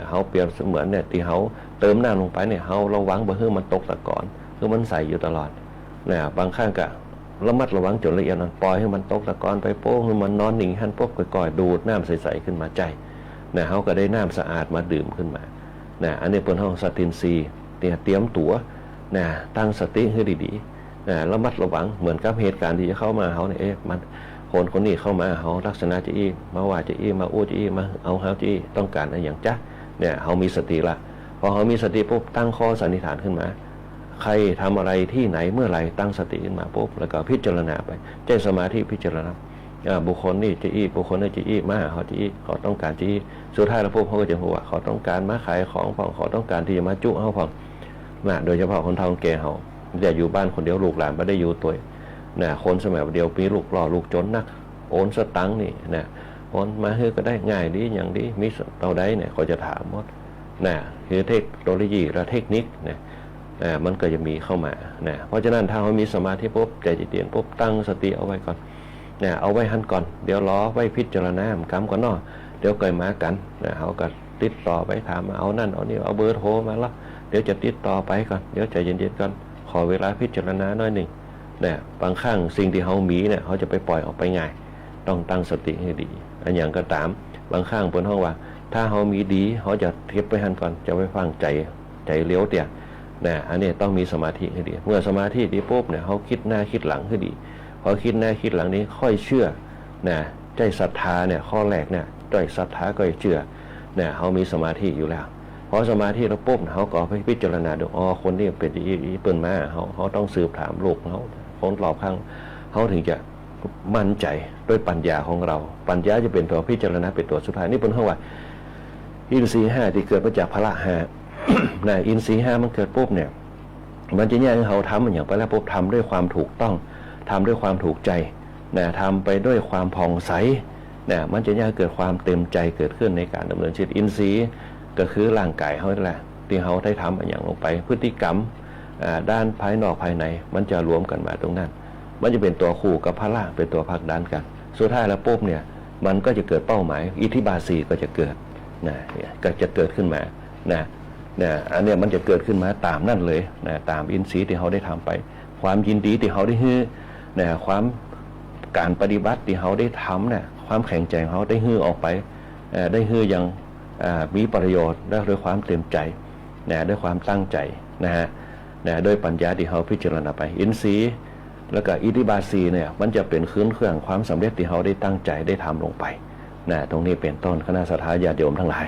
เขาเปรียบเสมือนที่เขาเติมน้ำลงไปเขาระวังบ่ให้มันตกตะกอนคือมันใส่อยู่ตลอดบางครั้งก็ระมัดระวังจนละเอียดปล่อยให้มันตกตะกอนไปโป้งให้มันนอนหนิงหันปุ๊บก่อยๆดูดน้ำใสๆขึ้นมาใจเขาก็ได้น้ำสะอาดมาดื่มขึ้นมาอันนี้เป็นห้องสตินทรีย์เตรียมตัวตั้งสติให้ดีๆระมัดระวังเหมือนกับเหตุการณ์ที่จะเข้ามาเขาเนี่ยมันคนนี้เข้ามาเขาลักษณะจะมาว่าจะมาอู้จะมาเอาเขาจะต้องการอะไรอย่างจ๊ะเขามีสติละพอเขามีสติปุ๊บตั้งข้อสันนิษฐานขึ้นมาใครทำอะไรที่ไหนเมื่อไรตั้งสติขึ้นมาปุ๊บแล้วก็พิจารณาไปใจสมาธิพิจารณาบุคคลนี่จะบุคคลนี่จะมาหาเขาจะเขาต้องการจะสุดท้ายแล้วปุ๊บเขาก็จะรู้ว่าเขาต้องการมาขายของเขาต้องการที่จะมาจุเขาโดยเฉพาะคนเฒ่าแก่เขาจะอยู่บ้านคนเดียวลูกหลานไม่ได้อยู่ตัวคนสมัยเดียวมีลูกหล่อลูกจนนักโอนสตังค์นี่โอนมาเฮ้ก็ได้ง่ายดีอย่างดีมิสเราได้เขาจะถามหมดคือเทคโนโลยีและเทคนิคมันก็จะมีเข้ามาเพราะฉะนั้นถ้าเขามีสมาธิปุ๊บใจเย็นปุ๊บตั้งสติเอาไว้ก่อนเอาไว้หันก่อนเดี๋ยวรอไว้พิจารณากำก่อนเนาะเดี๋ยวเกิดมากันเขาก็ติดต่อไปถามเอานั่นเอานี่เอาเบอร์โทรมาแล้วเดี๋ยวจะติดต่อไปก่อนเดี๋ยวใจเย็นๆก่อนขอเวลาพิจารณาหน่อยหนึ่งบางครั้งสิ่งที่เขามีเขาจะไปปล่อยออกไปง่ายต้องตั้งสติให้ดีอันอย่างก็ตามบางครั้งบนห้องว่าถ้าเขามีดีเขาจะเทียบไปหันก่อนจะไปฟังใจเลี้ยวเตี่ยอันนี้ต้องมีสมาธิให้ดีเมื่อสมาธิดีปุ๊บเขาคิดหน้าคิดหลังให้ดีพอคิดหน้าคิดหลังนี้ค่อยเชื่อใจศรัทธาข้อแรกใจศรัทธาก็เชื่อเขามีสมาธิอยู่แล้วพอสมาธิแล้วปุ๊บเขาก็ไปพิจารณาดูคนนี้เป็นอีเปิ้นมาเขาต้องสืบถามลูกเขาคนรอบข้างเขาถึงจะมั่นใจด้วยปัญญาของเราปัญญาจะเป็นตัวพิจารณาเป็นตัวสุดท้ายนี่เป็นเพราะว่าอินทรีย์5ที่เกิดมาจากพละ5อินทรีย์5มันเกิดปุ๊บมันจะแยกให้เขาทำอย่างไปแล้วปุ๊บทำด้วยความถูกต้องทำด้วยความถูกใจทำไปด้วยความผ่องใสมันจะแยกเกิดความเต็มใจเกิดขึ้นในการดำเนินชีวิตอินทรีย์ก็คือร่างกายเขาแหละที่เขาได้ทำอย่างลงไปพฤติกรรมด้านภายนอกภายในมันจะรวมกันมาตรงนั้นมันจะเป็นตัวคู่กับพละเป็นตัวผลักดันกันสุดท้ายแล้วปุ๊บมันก็จะเกิดเป้าหมายอิทธิบาท4ก็จะเกิดก็จะเกิดขึ้นมาอันนี้มันจะเกิดขึ้นมาตามนั่นเลยตามอินทรีย์ที่เขาได้ทำไปความยินดีที่เขาได้ฮื้อความ การปฏิบัติที่เขาได้ทำเนี่ยความแข็งใจของเขาได้ฮื้อออกไปได้ฮื้ออย่างมีประโยชน์และด้วยความเต็มใจนะด้วยความตั้งใจนะฮะด้วยปัญญาที่เขาพิจารณาไปอินทรีย์แล้วก็อิทธิบาท4เนี่ยมันจะเป็นเครื่องความสำเร็จที่เขาได้ตั้งใจได้ทำลงไปนะตรงนี้เป็นต้นคณะสัตยาญาติโยมทั้งหลาย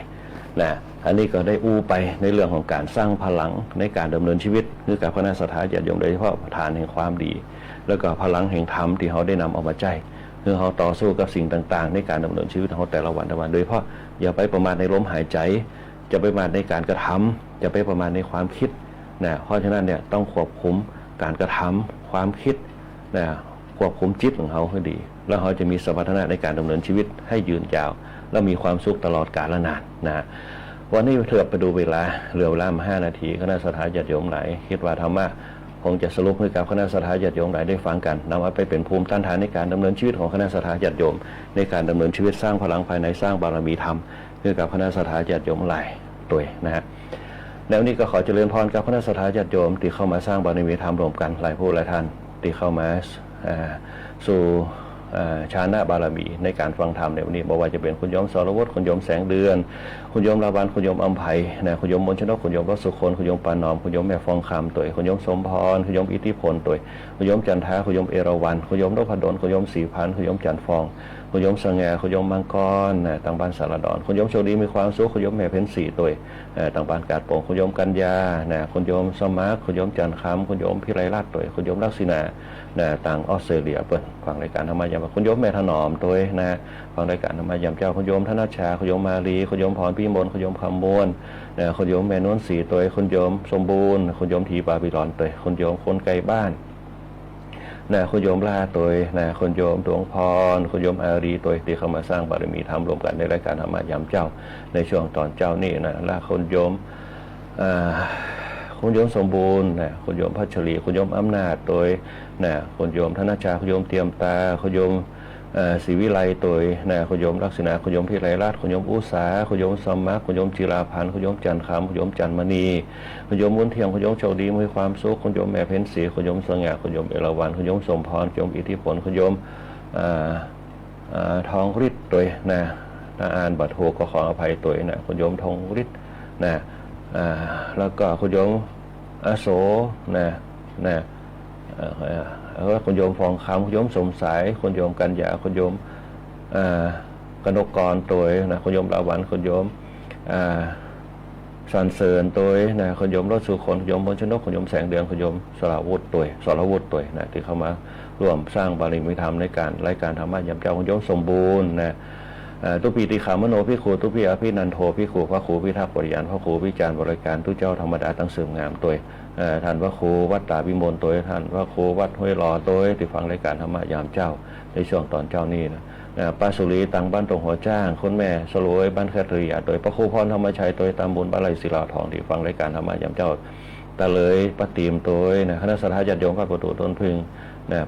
นะอันนี้ก็ได้อู้ไปในเรื่องของการสร้างพลังในการดำเนินชีวิตคือกับคณะสัตยาญาติโยมโดยเฉพาะฐานแห่งความดีแล้วก็พลังแห่งธรรมที่เขาได้นำเอามาใจคือเขาต่อสู้กับสิ่งต่างๆในการดำเนินชีวิตของเขาแต่ละวันโดยเฉพาะอย่าไปประมาทในลมหายใจจะไปประมาทในการกระทำจะไปประมาทในความคิดนะเพราะฉะนั้นเนี่ยต้องควบคุมการกระทำความคิดนะควบคุมจิตของเขาให้ดีแล้วเขาจะมีสมรรถนะในการดำเนินชีวิตให้ยืนยาวและมีความสุขตลอดกาลนานนะวันนี้เถื่อไปดูเวลาเหลือเวลามา5 นาทีคณะสัตยาญาติโยมหลายคิดว่าธรรมะคงจะสรุปให้กับคณะสัตยาญาติโยมหลายได้ฟังกันนำเอาไปเป็นภูมิต้านทานในการดำเนินชีวิตของคณะสัตยาญาติโยมในการดำเนินชีวิตสร้างพลังภายในสร้างบารมีธรรมคือกับคณะสัตยาญาติโยมหลายตัวนะฮะแล้วนี้ก็ขอเจริญพรกับคณะสัตยาญาติโยมที่เข้ามาสร้างบารมีธรรมรวมกันหลายผู้หลายท่านที่เข้ามาสู่ชานะบารมีในการฟังธรรมในวันนี้บอกว่าจะเป็นคุณโยมสรวุฒิคุณโยมแสงเดือนคุณโยมลาวันคุณโยมอัมไพนะคุณโยมมนชนกคุณโยมรสุคนคุณโยมปานอมคุณโยมแม่ฟองคำตัวคุณโยมสมพรคุณโยมอิทธิพลตัวคุณโยมจันทาคุณโยมเอราวัณคุณโยมนพดลคุณโยมศรีพันธ์คุณโยมจันทร์ฟองคุณโยมสง่าคุณโยมมังกรต่างบ้านสารดอนคุณโยมโชคดีมีความสุขคุณโยมแม่เพ็ญศรีตัวต่างบ้านกาดโป่งคุณโยมกัญญาคุณโยมสมาร์ทคุณโยมจันทร์คำคุณโยมพิไรรัตน์ตัวคุณโยมลักษิณาต่างออสเตรเลียเปิดฟังรายการธรรมะยามคุณโยมแม่ถนอมตัวฟังรายการธรรมะยามเจ้าคุณโยมธนชาคุณโยมมาลีคุณโยมพรพิมลคุณโยมคำมวลคุณโยมแม่นวลศรีตัวคุณโยมสมบูรณ์คุณโยมทีบาบิลอนตัวคุณโยมคนไกลบ้านคุณโยมลาตัวคุณโยมดวงพรคุณโยมอารีตัวที่เข้ามาสร้างบารมีธรรมรวมกันในรายการธรรมะยามเจ้าในช่วงตอนเจ้านี่และคุณโยมคุณโยมสมบูรณ์คุณโยมพัชรีคุณโยมอำนาจตัวคุณโยมธนชาคุณโยมเตรียมตาคุณโยมศรีวิไลตัวคุณโยมลักษณะคุณโยมพิไรรัตน์คุณโยมอุษาคุณโยมสมัครคุณโยมจิราพันธ์คุณโยมจันทร์คำคุณโยมจันมณีคุณโยมมุนเทียงคุณโยมโชคดีมีความสุขคุณโยมแม่เพ็ญศรีคุณโยมสง่าคุณโยมเอราวัณคุณโยมสมพรคุณโยมอิทธิพลคุณโยมทองฤทธิ์ตัวถ้าอ่านบัตรโทก็ขออภัยตัวคุณโยมทองฤทธิ์แล้วก็คุณโยมอโศคุณโยมฟองคำคุณโยมสมสายคุณโยมกัญญาคุณโยมกนกกรตัวคุณโยมลาวันคุณโยมสันเสริญตัวคุณโยมรถสุคนคุณโยมมนชนกคุณโยมแสงเดือนคุณโยมสรวุฒิตัวที่เข้ามาร่วมสร้างบารมีธรรมในการรายการธรรมะยามเจ้าคุณโยมสมบูรณ์ตุปีติขามโนพิครูตุปีอภินันโทพิครูพระครูพิทักษ์ปริยานพระครูวิจารณ์บริการทุเจ้าธรรมดาตั้งเสริมงามตัวท่านพระครูวัดตาวิมลตัวท่านพระครูวัดห้วยรอตัวที่ฟังรายการธรรมะยามเจ้าในช่วงตอนเจ้านี้ป้าสุรีตังบ้านตรงหัวจ้างคุณแม่สลวยบ้านแคทริยาโดยพระครูพรธรรมชัยตัวตามบุญบาลัยศิลาทองที่ฟังรายการธรรมะยามเจ้าตะเลยปฏิมตัวคณะสัตยาญาติโยมพระประตูต้นพึ่ง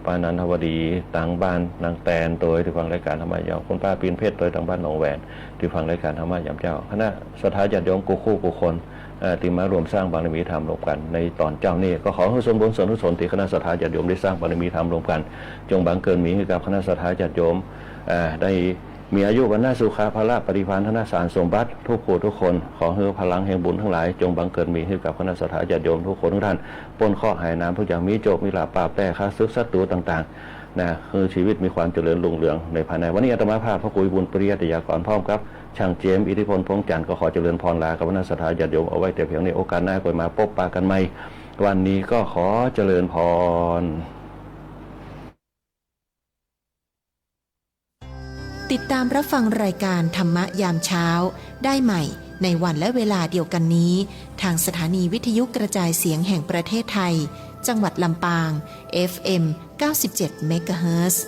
ปานันทวดีต่างบ้านนางแตนตัวที่ฟังรายการธรรมะยามคุณป้าปีนเพชรตัวต่างบ้านหนองแหวนที่ฟังรายการธรรมะยามเจ้าคณะสัตยาญาติโยมกูคนที่มารวมสร้างบารมีธรรมรวมกันในตอนเจ้านี้ก็ขอให้สมบูรณ์ส่วนทุกส่วนที่คณะสัตยาญาติโยมได้สร้างบารมีธรรมรวมกันจงบังเกิดมีให้กับคณะสัตยาญาติโยมได้มีอายุวันนาสุขาภละปฏิภาณธนสารสมบัติทุกผู้ทุกคนขอให้พลังแห่งบุญทั้งหลายจงบังเกิดมีให้กับคณะสัตยาญาติโยมทุกคนทุกท่านปนข้อหายน้ำทุกอย่างมีโจกมีลาปราบแต่ข้าศึกศัตรูต่างๆคือชีวิตมีความเจริญรุ่งเรืองในภายในวันนี้อาตมาภาพพระคุยบุญปริยัติยากรพร้อมครับช่างเจมอิทธิพลพงษ์จันทร์ก็ขอเจริญพรลากับคณะสัตยาญาติโยมเอาไว้แต่เพียงในโอกาสหน้าก็มาพบปะกันใหม่วันนี้ก็ขอเจริญพรติดตามรับฟังรายการธรรมะยามเช้าได้ใหม่ในวันและเวลาเดียวกันนี้ทางสถานีวิทยุกระจายเสียงแห่งประเทศไทยจังหวัดลำปาง FM 97 เมกะเฮิรตซ์